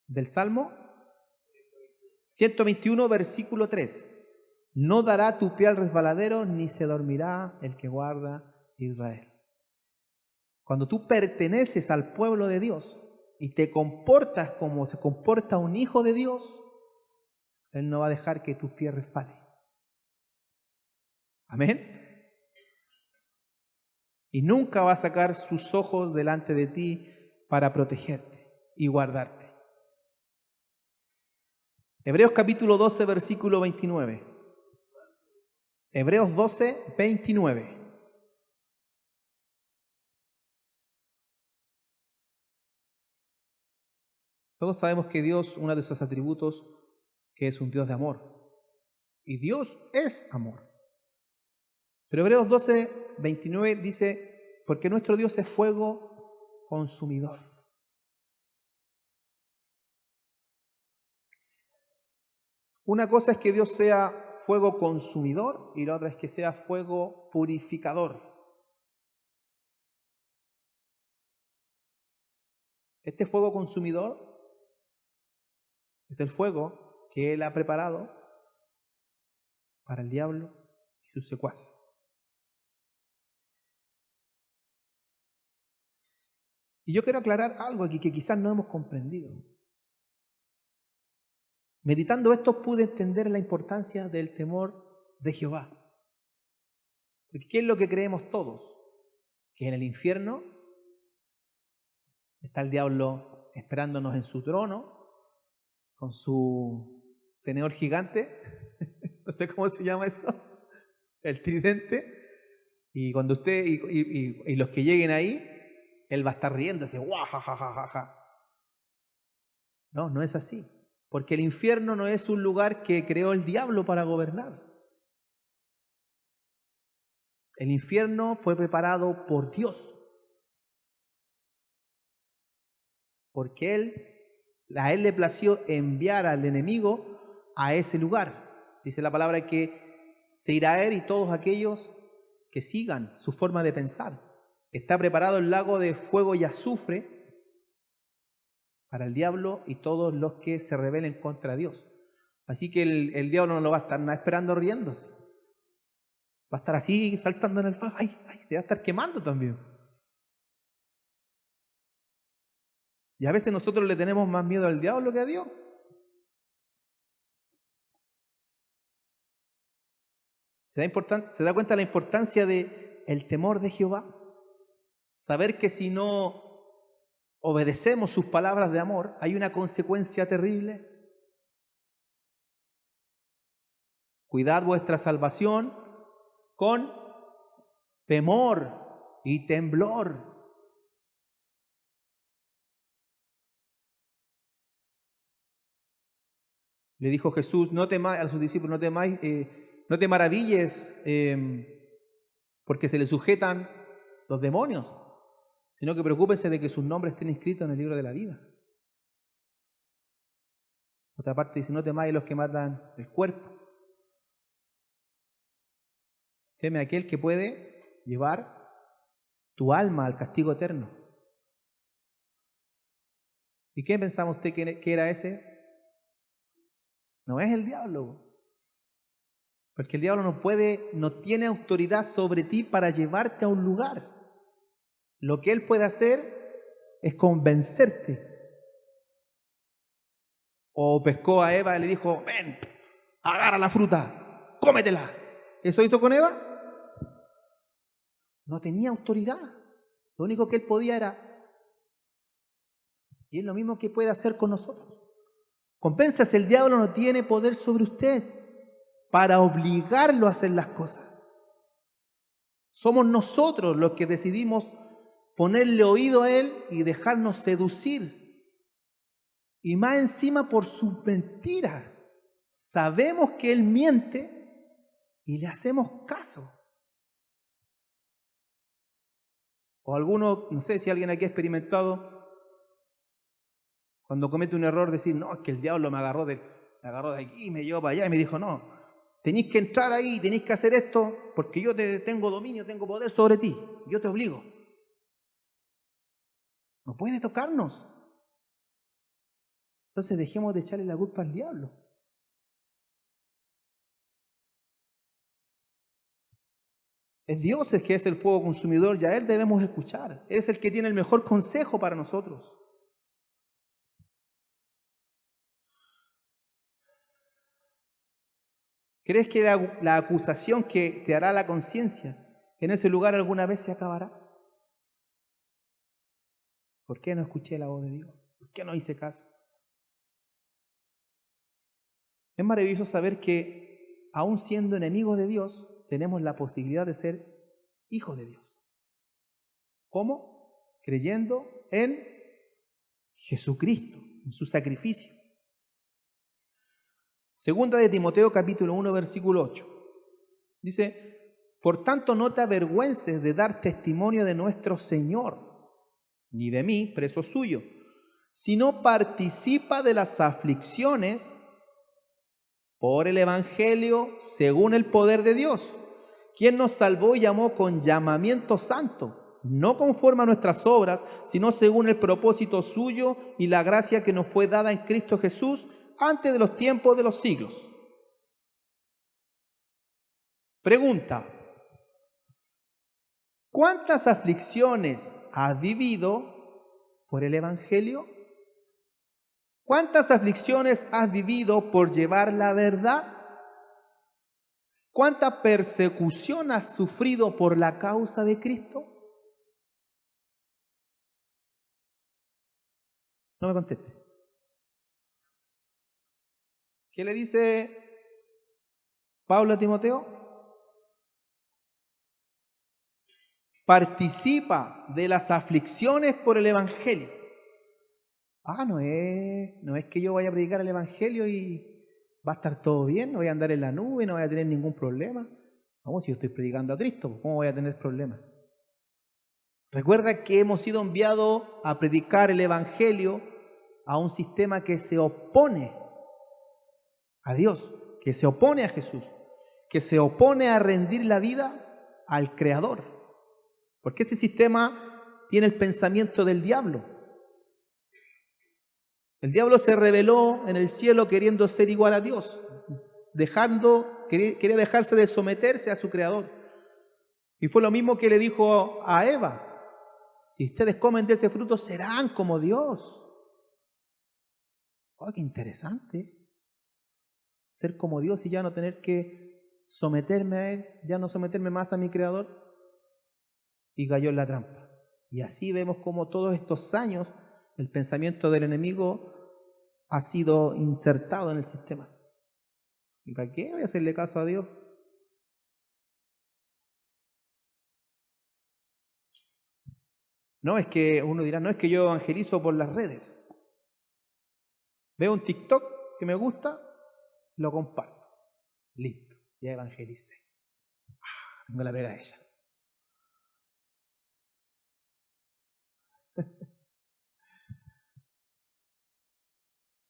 Del Salmo 121, versículo 3. No dará tu pie al resbaladero, ni se dormirá el que guarda Israel. Cuando tú perteneces al pueblo de Dios y te comportas como se comporta un hijo de Dios, Él no va a dejar que tus pies resbalen. Amén. y nunca va a sacar sus ojos delante de ti para protegerte y guardarte. Hebreos capítulo 12, versículo 29. Hebreos 12, 29. Todos sabemos que Dios, uno de sus atributos, que es un Dios de amor. Y Dios es amor. Pero Hebreos 12, 29 dice, porque nuestro Dios es fuego consumidor. Una cosa es que Dios sea fuego consumidor y la otra es que sea fuego purificador. Este fuego consumidor es el fuego que Él ha preparado para el diablo y sus secuaces. Y yo quiero aclarar algo aquí que quizás no hemos comprendido. Meditando esto pude entender la importancia del temor de Jehová. Porque ¿qué es lo que creemos todos? Que en el infierno está el diablo esperándonos en su trono, con su tenedor gigante, no sé cómo se llama eso, el tridente, y cuando usted y los que lleguen ahí, él va a estar riéndose, guajajajaja. No, no es así, porque el infierno no es un lugar que creó el diablo para gobernar. El infierno fue preparado por Dios, porque a él le plació enviar al enemigo a ese lugar. Dice la palabra que se irá a él y todos aquellos que sigan su forma de pensar. Está preparado el lago de fuego y azufre para el diablo y todos los que se rebelen contra Dios. Así que el diablo no lo va a estar nada esperando riéndose. Va a estar así saltando en el fuego. ¡Ay! Se va a estar quemando también. Y a veces nosotros le tenemos más miedo al diablo que a Dios. ¿Se da cuenta de la importancia del temor de Jehová? Saber que si no obedecemos sus palabras de amor, hay una consecuencia terrible. Cuidad vuestra salvación con temor y temblor. Le dijo Jesús, no temáis a sus discípulos, no temáis, no te maravilles porque se le sujetan los demonios, sino que preocúpense de que sus nombres estén inscritos en el libro de la vida. Otra parte dice, no temáis a los que matan el cuerpo. Teme a aquel que puede llevar tu alma al castigo eterno. ¿Y qué pensaba usted que era ese? No es el diablo. Porque el diablo no tiene autoridad sobre ti para llevarte a un lugar. Lo que él puede hacer es convencerte. O pescó a Eva y le dijo, ven, agarra la fruta, cómetela. ¿Eso hizo con Eva? No tenía autoridad. Lo único que él podía era... Y es lo mismo que puede hacer con nosotros. Compensas, el diablo no tiene poder sobre usted para obligarlo a hacer las cosas. Somos nosotros los que decidimos ponerle oído a él y dejarnos seducir. Y más encima por sus mentiras. Sabemos que él miente y le hacemos caso. O alguno, no sé si alguien aquí ha experimentado, cuando comete un error, decir, no, es que el diablo me agarró de aquí, me llevó para allá y me dijo, no, tenéis que entrar ahí, tenéis que hacer esto, porque yo tengo dominio, tengo poder sobre ti, yo te obligo. No puede tocarnos. Entonces dejemos de echarle la culpa al diablo. Es Dios el que es el fuego consumidor y a Él debemos escuchar. Él es el que tiene el mejor consejo para nosotros. ¿Crees que la acusación que te hará la conciencia en ese lugar alguna vez se acabará? ¿Por qué no escuché la voz de Dios? ¿Por qué no hice caso? Es maravilloso saber que, aun siendo enemigos de Dios, tenemos la posibilidad de ser hijos de Dios. ¿Cómo? Creyendo en Jesucristo, en su sacrificio. Segunda de Timoteo capítulo 1, versículo 8. Dice: por tanto, no te avergüences de dar testimonio de nuestro Señor, ni de mí, preso suyo, sino participa de las aflicciones por el Evangelio según el poder de Dios, quien nos salvó y llamó con llamamiento santo, no conforme a nuestras obras, sino según el propósito suyo y la gracia que nos fue dada en Cristo Jesús antes de los tiempos de los siglos. Pregunta: ¿cuántas aflicciones has vivido por el Evangelio? ¿Cuántas aflicciones has vivido por llevar la verdad? ¿Cuánta persecución has sufrido por la causa de Cristo? No me conteste. ¿Qué le dice Pablo a Timoteo? Participa de las aflicciones por el Evangelio. No es que yo vaya a predicar el Evangelio y va a estar todo bien, no voy a andar en la nube, no voy a tener ningún problema. Vamos, si yo estoy predicando a Cristo, ¿cómo voy a tener problemas? Recuerda que hemos sido enviados a predicar el Evangelio a un sistema que se opone a Dios, que se opone a Jesús, que se opone a rendir la vida al Creador. Porque este sistema tiene el pensamiento del diablo. El diablo se rebeló en el cielo queriendo ser igual a Dios, quería dejarse de someterse a su Creador. Y fue lo mismo que le dijo a Eva: si ustedes comen de ese fruto serán como Dios. ¡Oh, qué interesante! Ser como Dios y ya no tener que someterme a Él, ya no someterme más a mi Creador. Y cayó en la trampa. Y así vemos cómo todos estos años el pensamiento del enemigo ha sido insertado en el sistema. ¿Y para qué voy a hacerle caso a Dios? No, es que uno dirá, no es que yo evangelizo por las redes. Veo un TikTok que me gusta, lo comparto. Listo, ya evangelicé. Tengo la pega a ella.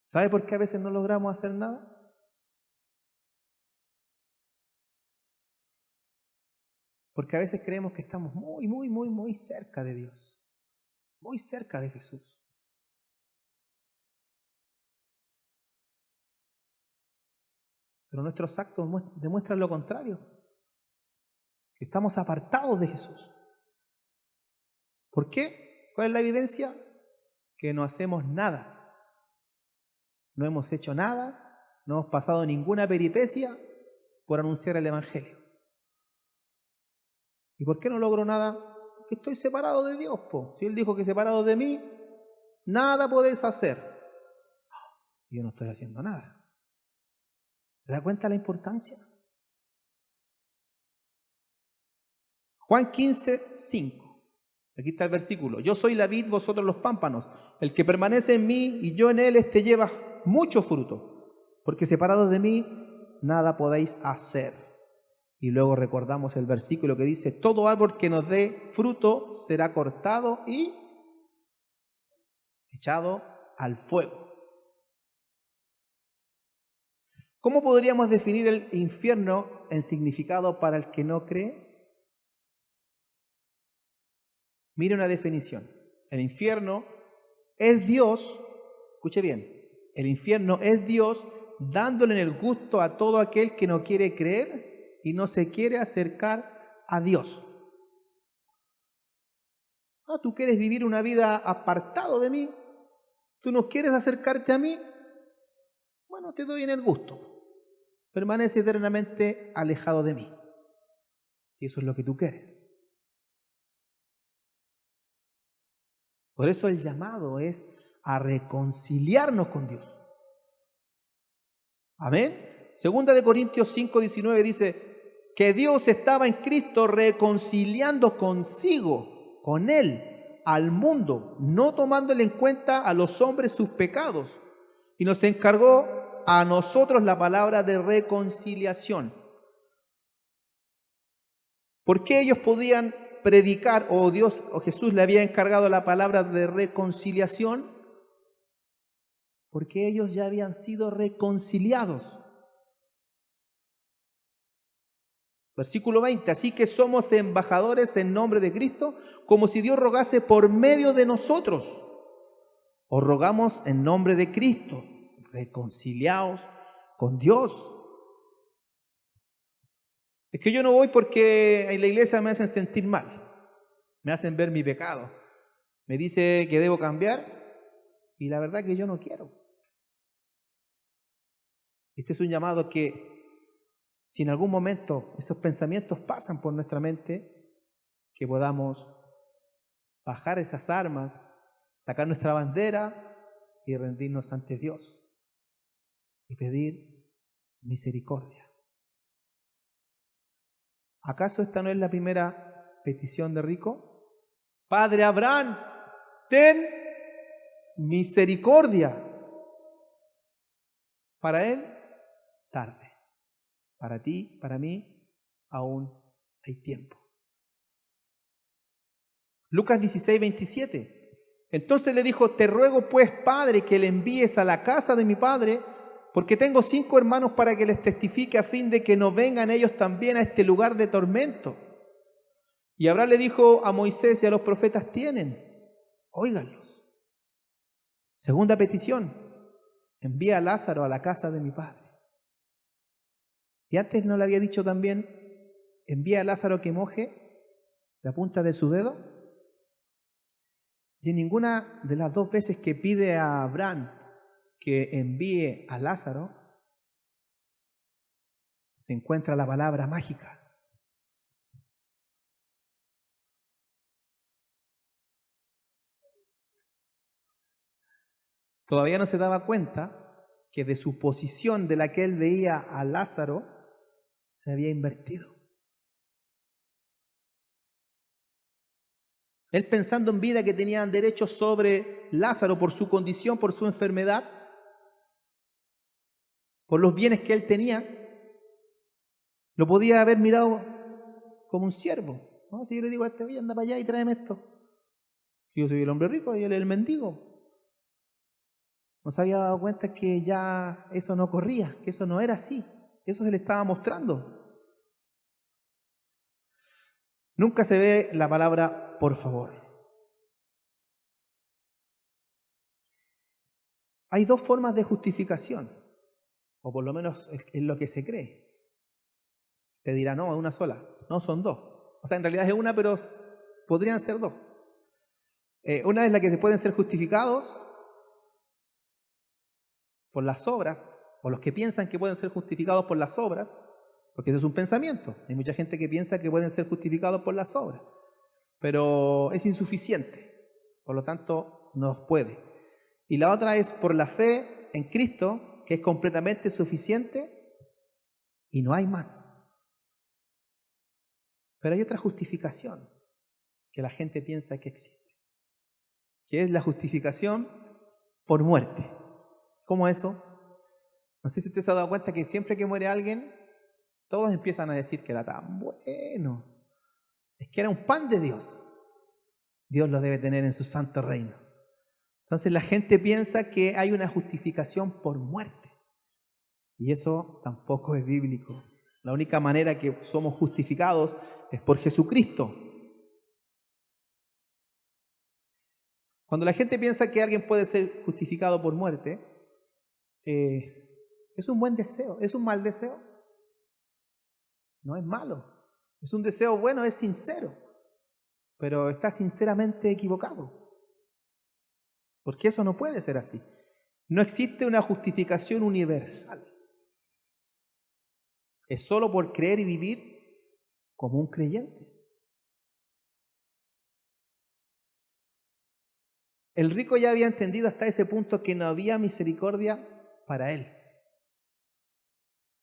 ¿Sabe por qué a veces no logramos hacer nada? Porque a veces creemos que estamos muy cerca de Dios, muy cerca de Jesús. Pero nuestros actos demuestran lo contrario, que estamos apartados de Jesús. ¿Por qué? ¿Cuál es la evidencia? Que no hacemos nada. No hemos hecho nada, no hemos pasado ninguna peripecia por anunciar el Evangelio. ¿Y por qué no logro nada? Porque estoy separado de Dios, po. Si Él dijo que separado de mí, nada podéis hacer. Yo no estoy haciendo nada. ¿Te das cuenta de la importancia? Juan 15, 5. Aquí está el versículo. Yo soy la vid, vosotros los pámpanos. El que permanece en mí y yo en él, este lleva mucho fruto. Porque separados de mí, nada podéis hacer. Y luego recordamos el versículo que dice: todo árbol que nos dé fruto será cortado y echado al fuego. ¿Cómo podríamos definir el infierno en significado para el que no cree? Mire una definición. El infierno es Dios, escuche bien, el infierno es Dios dándole el gusto a todo aquel que no quiere creer y no se quiere acercar a Dios. ¿Tú quieres vivir una vida apartado de mí? ¿Tú no quieres acercarte a mí? Bueno, te doy en el gusto. Permanece eternamente alejado de mí. si eso es lo que tú quieres. Por eso el llamado es a reconciliarnos con Dios. Amén. Segunda de Corintios 5:19 dice que Dios estaba en Cristo reconciliando consigo, con Él, al mundo, no tomándole en cuenta a los hombres sus pecados, y nos encargó a nosotros la palabra de reconciliación. ¿Por qué ellos podían predicar, o Dios o Jesús le había encargado la palabra de reconciliación? Porque ellos ya habían sido reconciliados. Versículo 20, así que somos embajadores en nombre de Cristo, como si Dios rogase por medio de nosotros. Os rogamos en nombre de Cristo, reconciliaos con Dios. Es que yo no voy porque en la iglesia me hacen sentir mal, me hacen ver mi pecado, me dice que debo cambiar y la verdad que yo no quiero. Este es un llamado que, si en algún momento esos pensamientos pasan por nuestra mente, que podamos bajar esas armas, sacar nuestra bandera y rendirnos ante Dios y pedir misericordia. ¿Acaso esta no es la primera petición de Rico? Padre Abraham, ten misericordia. Para él, tarde. Para ti, para mí, aún hay tiempo. Lucas 16:27. Entonces le dijo, te ruego pues, Padre, que le envíes a la casa de mi padre, porque tengo 5 hermanos para que les testifique a fin de que no vengan ellos también a este lugar de tormento. Y Abraham le dijo a Moisés y a los profetas, tienen, óiganlos. Segunda petición, envía a Lázaro a la casa de mi padre. Y antes no le había dicho también, envía a Lázaro que moje la punta de su dedo. Y en ninguna de las 2 veces que pide a Abraham que envíe a Lázaro, se encuentra la palabra mágica. Todavía no se daba cuenta que de su posición de la que él veía a Lázaro se había invertido. Él pensando en vida que tenían derechos sobre Lázaro por su condición, por su enfermedad, por los bienes que él tenía, lo podía haber mirado como un siervo. ¿No? Si yo le digo a este, oye, anda para allá y tráeme esto. Yo soy el hombre rico y él es el mendigo. No se había dado cuenta que ya eso no corría, que eso no era así. Eso se le estaba mostrando. Nunca se ve la palabra por favor. Hay 2 formas de justificación, o por lo menos es lo que se cree. Te dirá, no, es una sola. No, son 2. O sea, en realidad es una, pero podrían ser 2. Una es la que se pueden ser justificados por las obras, o los que piensan que pueden ser justificados por las obras, porque eso es un pensamiento. Hay mucha gente que piensa que pueden ser justificados por las obras, pero es insuficiente, por lo tanto no puede. Y la otra es por la fe en Cristo, que es completamente suficiente y no hay más. Pero hay otra justificación que la gente piensa que existe, que es la justificación por muerte. ¿Cómo eso? No sé si usted se ha dado cuenta que siempre que muere alguien, todos empiezan a decir que era tan bueno. Es que era un pan de Dios. Dios lo debe tener en su santo reino. Entonces la gente piensa que hay una justificación por muerte. Y eso tampoco es bíblico. La única manera que somos justificados es por Jesucristo. Cuando la gente piensa que alguien puede ser justificado por muerte, es un buen deseo, es un mal deseo. No es malo, es un deseo bueno, es sincero, pero está sinceramente equivocado, porque eso no puede ser así. No existe una justificación universal. Es solo por creer y vivir como un creyente. El rico ya había entendido hasta ese punto que no había misericordia para él,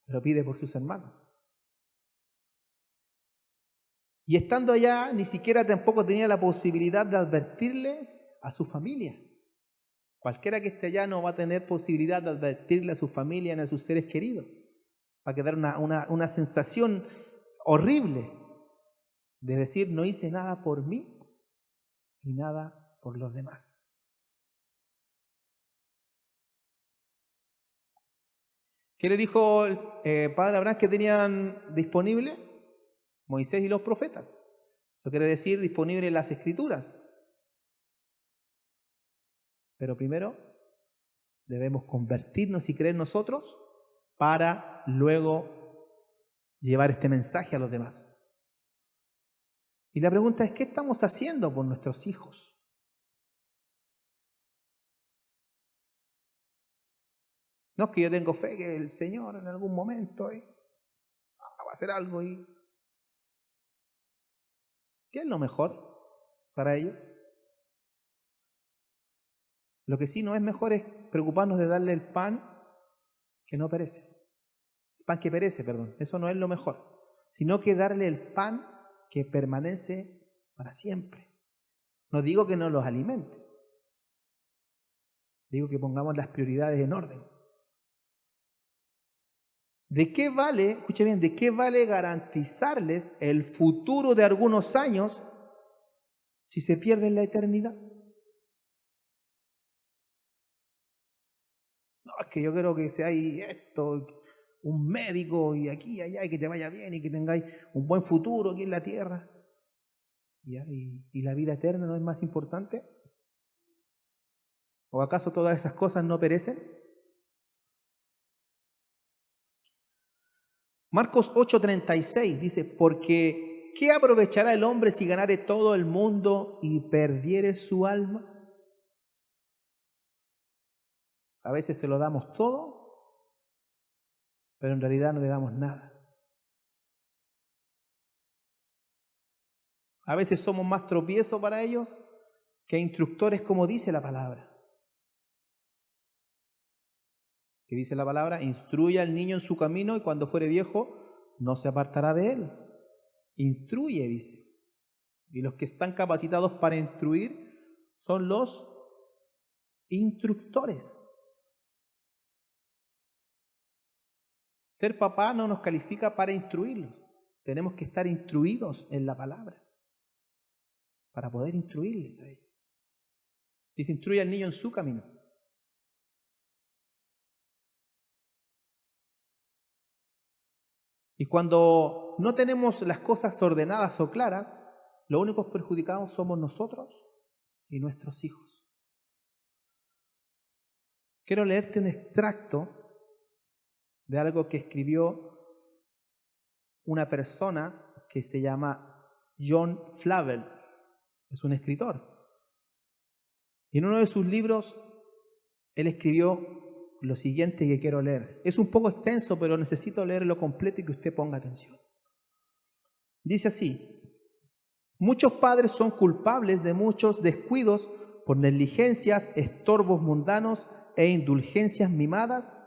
pero pide por sus hermanos. Y estando allá, ni siquiera tampoco tenía la posibilidad de advertirle a su familia. Cualquiera que esté allá no va a tener posibilidad de advertirle a su familia ni a sus seres queridos. Va a quedar una sensación horrible de decir, no hice nada por mí y nada por los demás. ¿Qué le dijo el padre Abraham que tenían disponible? Moisés y los profetas. Eso quiere decir disponible las escrituras. Pero primero debemos convertirnos y creer nosotros para luego llevar este mensaje a los demás. Y la pregunta es, ¿qué estamos haciendo por nuestros hijos? No es que yo tengo fe que el Señor en algún momento va a hacer algo y... ¿Qué es lo mejor para ellos? Lo que sí no es mejor es preocuparnos de darle el pan que no perece. El pan que perece, perdón. Eso no es lo mejor. Sino que darle el pan que permanece para siempre. No digo que no los alimentes. Digo que pongamos las prioridades en orden. ¿De qué vale, escuche bien, de qué vale garantizarles el futuro de algunos años si se pierde en la eternidad? No, es que yo quiero que seáis esto, un médico y aquí y allá y que te vaya bien y que tengáis un buen futuro aquí en la tierra. ¿Y la vida eterna no es más importante? ¿O acaso todas esas cosas no perecen? Marcos 8:36 dice, porque ¿qué aprovechará el hombre si ganare todo el mundo y perdiere su alma? A veces se lo damos todo, pero en realidad no le damos nada. A veces somos más tropiezo para ellos que instructores, como dice la palabra. Que dice la palabra, instruye al niño en su camino y cuando fuere viejo no se apartará de él. Instruye, dice. Y los que están capacitados para instruir son los instructores. Ser papá no nos califica para instruirlos. Tenemos que estar instruidos en la palabra para poder instruirles a ellos. Dice, instruye al niño en su camino. Y cuando no tenemos las cosas ordenadas o claras, los únicos perjudicados somos nosotros y nuestros hijos. Quiero leerte un extracto de algo que escribió una persona que se llama John Flavel. Es un escritor. Y en uno de sus libros, él escribió lo siguiente que quiero leer. Es un poco extenso, pero necesito leerlo completo y que usted ponga atención. Dice así, muchos padres son culpables de muchos descuidos por negligencias, estorbos mundanos e indulgencias mimadas,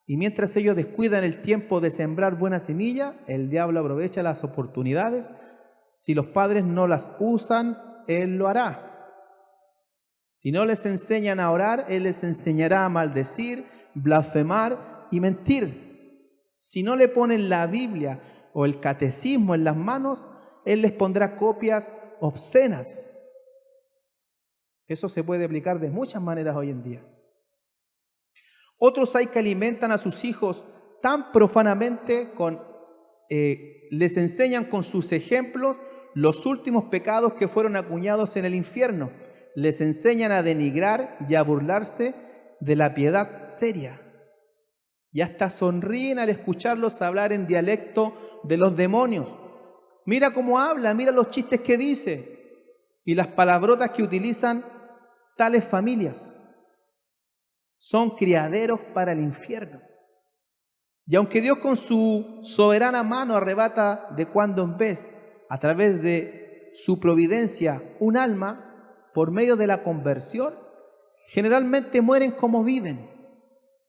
y mientras ellos descuidan el tiempo de sembrar buena semilla, el diablo aprovecha las oportunidades. Si los padres no las usan, él lo hará. Si no les enseñan a orar, él les enseñará a maldecir, blasfemar y mentir. Si no le ponen la Biblia o el catecismo en las manos, él les pondrá copias obscenas. Eso se puede aplicar de muchas maneras hoy en día. Otros hay que alimentan a sus hijos tan profanamente, les enseñan con sus ejemplos los últimos pecados que fueron acuñados en el infierno. Les enseñan a denigrar y a burlarse de la piedad seria. Y hasta sonríen al escucharlos hablar en dialecto de los demonios. Mira cómo habla, mira los chistes que dice y las palabrotas que utilizan tales familias. Son criaderos para el infierno. Y aunque Dios con su soberana mano arrebata de cuando en vez a través de su providencia un alma por medio de la conversión, generalmente mueren como viven.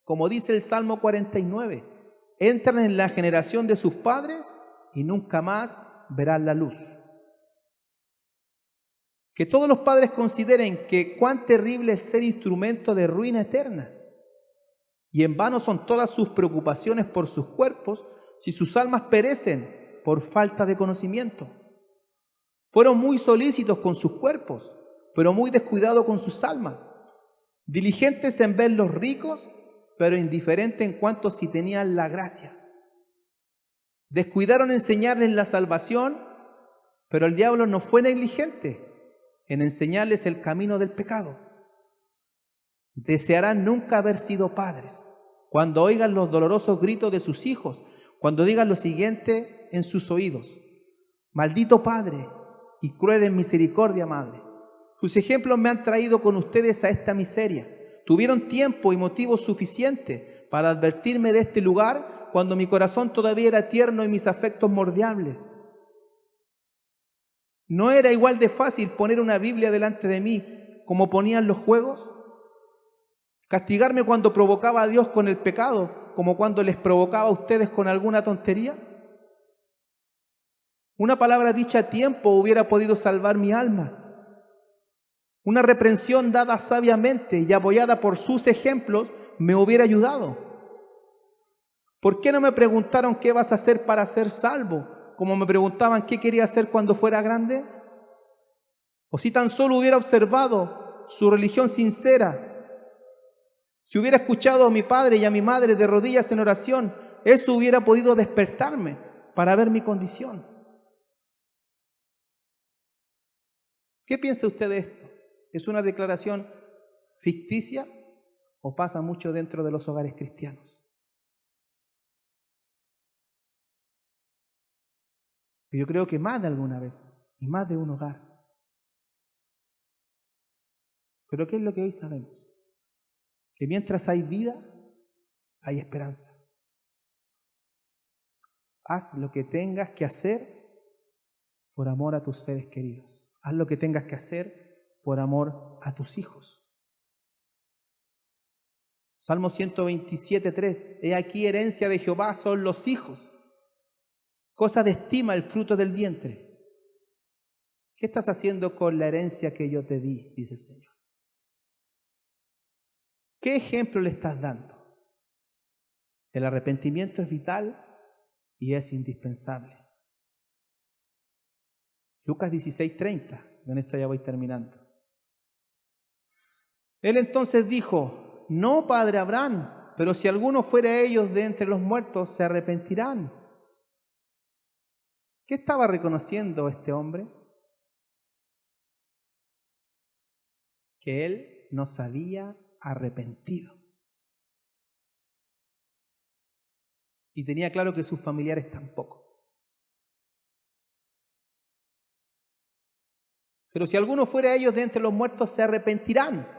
Como dice el Salmo 49, entran en la generación de sus padres y nunca más verán la luz. Que todos los padres consideren que cuán terrible es ser instrumento de ruina eterna. Y en vano son todas sus preocupaciones por sus cuerpos si sus almas perecen por falta de conocimiento. Fueron muy solícitos con sus cuerpos, pero muy descuidados con sus almas. Diligentes en verlos ricos, pero indiferentes en cuanto si tenían la gracia. Descuidaron enseñarles la salvación, pero el diablo no fue negligente en enseñarles el camino del pecado. Desearán nunca haber sido padres. Cuando oigan los dolorosos gritos de sus hijos, cuando digan lo siguiente en sus oídos: maldito padre y cruel en misericordia madre. Sus ejemplos me han traído con ustedes a esta miseria. Tuvieron tiempo y motivos suficientes para advertirme de este lugar cuando mi corazón todavía era tierno y mis afectos moldeables. ¿No era igual de fácil poner una Biblia delante de mí como ponían los juegos? ¿Castigarme cuando provocaba a Dios con el pecado como cuando les provocaba a ustedes con alguna tontería? Una palabra dicha a tiempo hubiera podido salvar mi alma. Una reprensión dada sabiamente y apoyada por sus ejemplos me hubiera ayudado. ¿Por qué no me preguntaron qué vas a hacer para ser salvo, como me preguntaban qué quería hacer cuando fuera grande? O si tan solo hubiera observado su religión sincera, si hubiera escuchado a mi padre y a mi madre de rodillas en oración, eso hubiera podido despertarme para ver mi condición. ¿Qué piensa usted de esto? ¿Es una declaración ficticia o pasa mucho dentro de los hogares cristianos? Yo creo que más de alguna vez, y más de un hogar. Pero ¿qué es lo que hoy sabemos? Que mientras hay vida, hay esperanza. Haz lo que tengas que hacer por amor a tus seres queridos. Haz lo que tengas que hacer por amor a tus hijos. Salmo 127:3. He aquí herencia de Jehová son los hijos, cosa de estima el fruto del vientre. ¿Qué estás haciendo con la herencia que yo te di? Dice el Señor. ¿Qué ejemplo le estás dando? El arrepentimiento es vital y es indispensable. Lucas 16:30. Con esto ya voy terminando. Él entonces dijo: no, padre Abraham, pero si alguno fuera a ellos de entre los muertos, se arrepentirán. ¿Qué estaba reconociendo este hombre? Que él no se había arrepentido. Y tenía claro que sus familiares tampoco. Pero si alguno fuera a ellos de entre los muertos, se arrepentirán.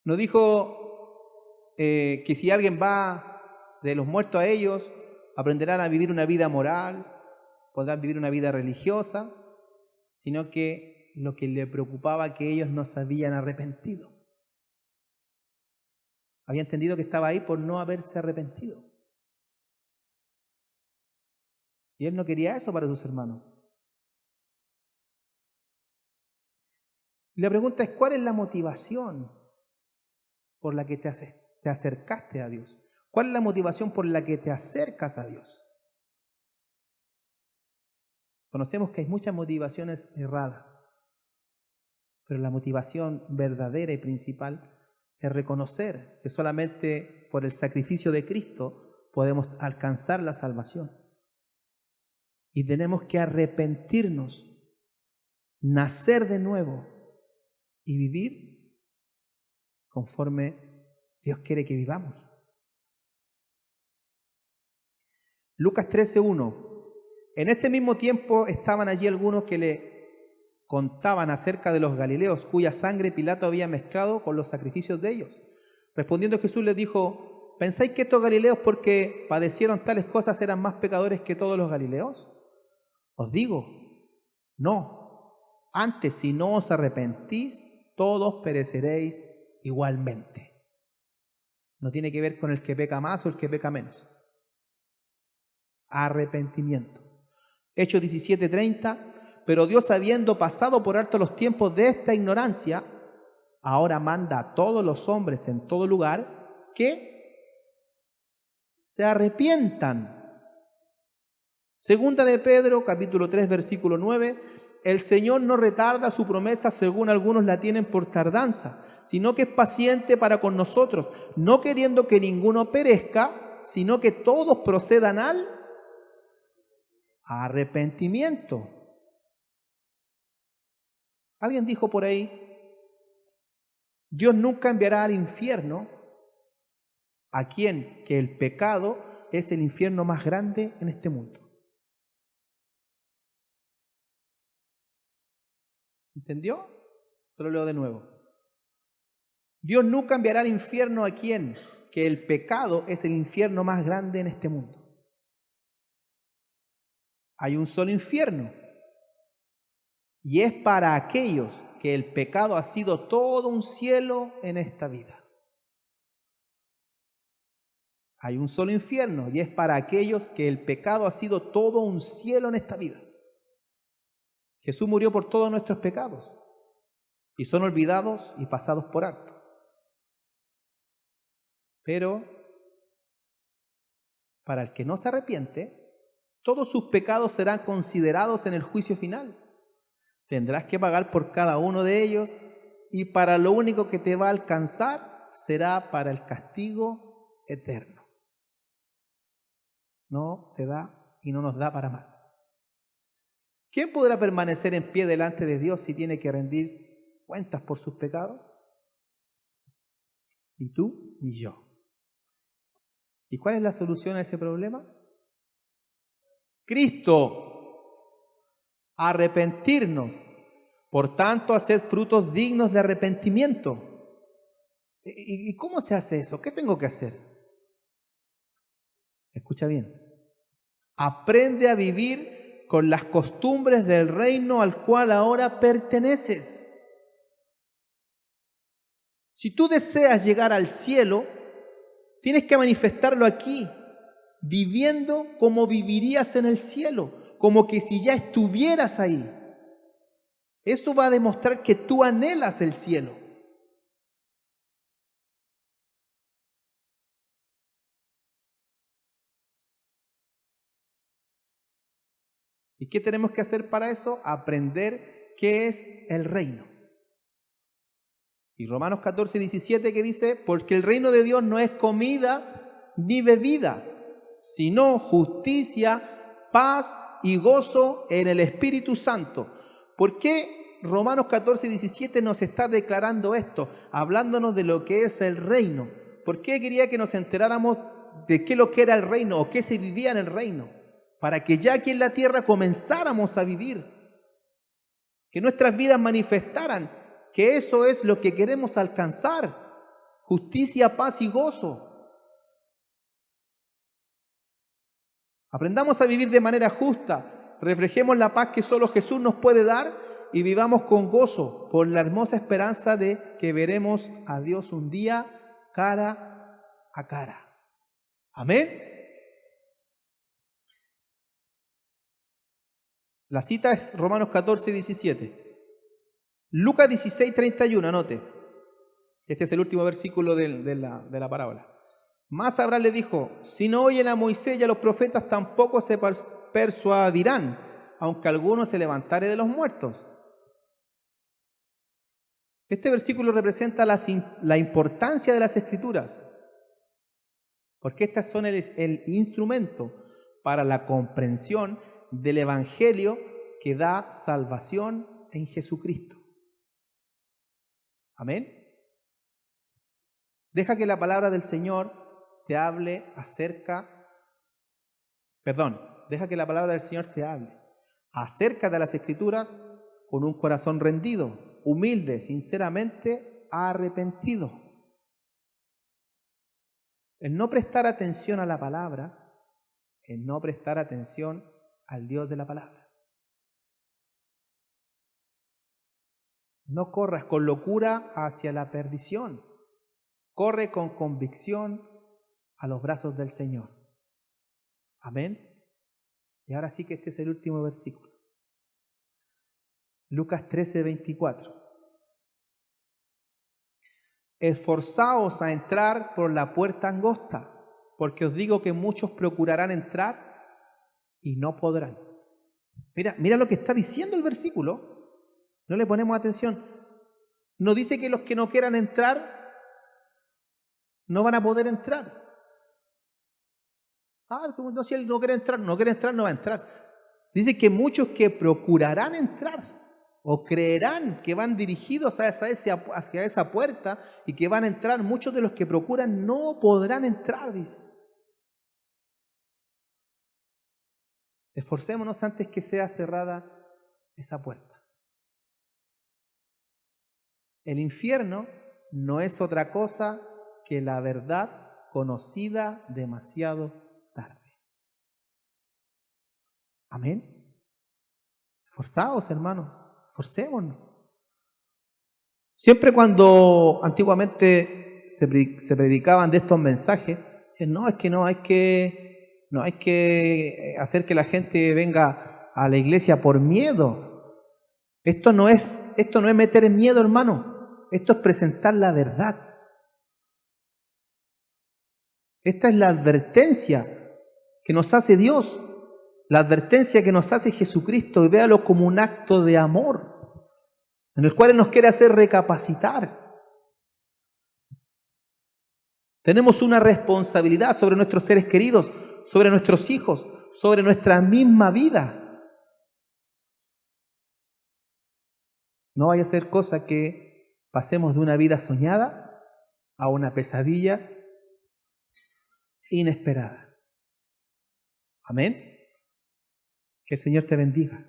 No dijo que si alguien va de los muertos a ellos, aprenderán a vivir una vida moral, podrán vivir una vida religiosa, sino que lo que le preocupaba que ellos no se habían arrepentido. Había entendido que estaba ahí por no haberse arrepentido. Y él no quería eso para sus hermanos. Y la pregunta es: ¿cuál es la motivación por la que te acercaste a Dios? ¿Cuál es la motivación por la que te acercas a Dios? Conocemos que hay muchas motivaciones erradas, pero la motivación verdadera y principal es reconocer que solamente por el sacrificio de Cristo podemos alcanzar la salvación. Y tenemos que arrepentirnos, nacer de nuevo y vivir conforme Dios quiere que vivamos. Lucas 13:1. En este mismo tiempo estaban allí algunos que le contaban acerca de los galileos, cuya sangre Pilato había mezclado con los sacrificios de ellos. Respondiendo Jesús les dijo: ¿pensáis que estos galileos, porque padecieron tales cosas, eran más pecadores que todos los galileos? Os digo, no. Antes, si no os arrepentís, todos pereceréis igualmente. No tiene que ver con el que peca más o el que peca menos. Arrepentimiento. Hechos 17:30. Pero Dios, habiendo pasado por alto los tiempos de esta ignorancia, ahora manda a todos los hombres en todo lugar que se arrepientan. Segunda de Pedro, capítulo 3, versículo 9. El Señor no retarda su promesa, según algunos la tienen por tardanza, sino que es paciente para con nosotros, no queriendo que ninguno perezca, sino que todos procedan al arrepentimiento. Alguien dijo por ahí, Dios nunca enviará al infierno a quien que el pecado es el infierno más grande en este mundo. ¿Entendió? Te lo leo de nuevo. Dios nunca enviará al infierno a quien que el pecado es el infierno más grande en este mundo. Hay un solo infierno. Y es para aquellos que el pecado ha sido todo un cielo en esta vida. Hay un solo infierno y es para aquellos que el pecado ha sido todo un cielo en esta vida. Jesús murió por todos nuestros pecados y son olvidados y pasados por alto. Pero para el que no se arrepiente, todos sus pecados serán considerados en el juicio final. Tendrás que pagar por cada uno de ellos y para lo único que te va a alcanzar será para el castigo eterno. No te da y no nos da para más. ¿Quién podrá permanecer en pie delante de Dios si tiene que rendir cuentas por sus pecados? Ni tú ni yo. ¿Y cuál es la solución a ese problema? Cristo. Arrepentirnos. Por tanto, haced frutos dignos de arrepentimiento. ¿Y cómo se hace eso? ¿Qué tengo que hacer? Escucha bien. Aprende a vivir con las costumbres del reino al cual ahora perteneces. Si tú deseas llegar al cielo, tienes que manifestarlo aquí, viviendo como vivirías en el cielo, como que si ya estuvieras ahí. Eso va a demostrar que tú anhelas el cielo. ¿Y qué tenemos que hacer para eso? Aprender qué es el reino. Y Romanos 14:17 que dice, porque el reino de Dios no es comida ni bebida, sino justicia, paz y gozo en el Espíritu Santo. ¿Por qué Romanos 14:17 nos está declarando esto? Hablándonos de lo que es el reino. ¿Por qué quería que nos enteráramos de qué es lo que era el reino o qué se vivía en el reino? Para que ya aquí en la tierra comenzáramos a vivir. Que nuestras vidas manifestaran que eso es lo que queremos alcanzar. Justicia, paz y gozo. Aprendamos a vivir de manera justa, reflejemos la paz que solo Jesús nos puede dar y vivamos con gozo por la hermosa esperanza de que veremos a Dios un día cara a cara. Amén. La cita es Romanos 14:17. Lucas 16:31, anote. Este es el último versículo de la parábola. Más Abraham le dijo, si no oyen a Moisés y a los profetas, tampoco se persuadirán, aunque alguno se levantare de los muertos. Este versículo representa la importancia de las Escrituras, porque estas son el instrumento para la comprensión del Evangelio que da salvación en Jesucristo. Amén. Deja que la palabra del Señor te hable deja que la palabra del Señor te hable acerca de las Escrituras con un corazón rendido, humilde, sinceramente arrepentido. El no prestar atención a la palabra, el no prestar atención al Dios de la palabra. No corras con locura hacia la perdición. Corre con convicción a los brazos del Señor. Amén. Y ahora sí que este es el último versículo. Lucas 13:24. Esforzaos a entrar por la puerta angosta, porque os digo que muchos procurarán entrar y no podrán. Mira lo que está diciendo el versículo. No le ponemos atención. No dice que los que no quieran entrar no van a poder entrar. No, si él no quiere entrar, no va a entrar. Dice que muchos que procurarán entrar o creerán que van dirigidos hacia esa puerta y que van a entrar, muchos de los que procuran no podrán entrar, dice. Esforcémonos antes que sea cerrada esa puerta. El infierno no es otra cosa que la verdad conocida demasiado tarde. Amén. Esforzaos, hermanos, esforcémonos. Siempre cuando antiguamente se predicaban de estos mensajes, decían, no, es que no hay que hacer que la gente venga a la iglesia por miedo. Esto no es meter miedo, hermano. Esto es presentar la verdad. Esta es la advertencia que nos hace Dios, la advertencia que nos hace Jesucristo, y véalo como un acto de amor, en el cual Él nos quiere hacer recapacitar. Tenemos una responsabilidad sobre nuestros seres queridos, sobre nuestros hijos, sobre nuestra misma vida. No vaya a ser cosa que pasemos de una vida soñada a una pesadilla inesperada. Amén. Que el Señor te bendiga.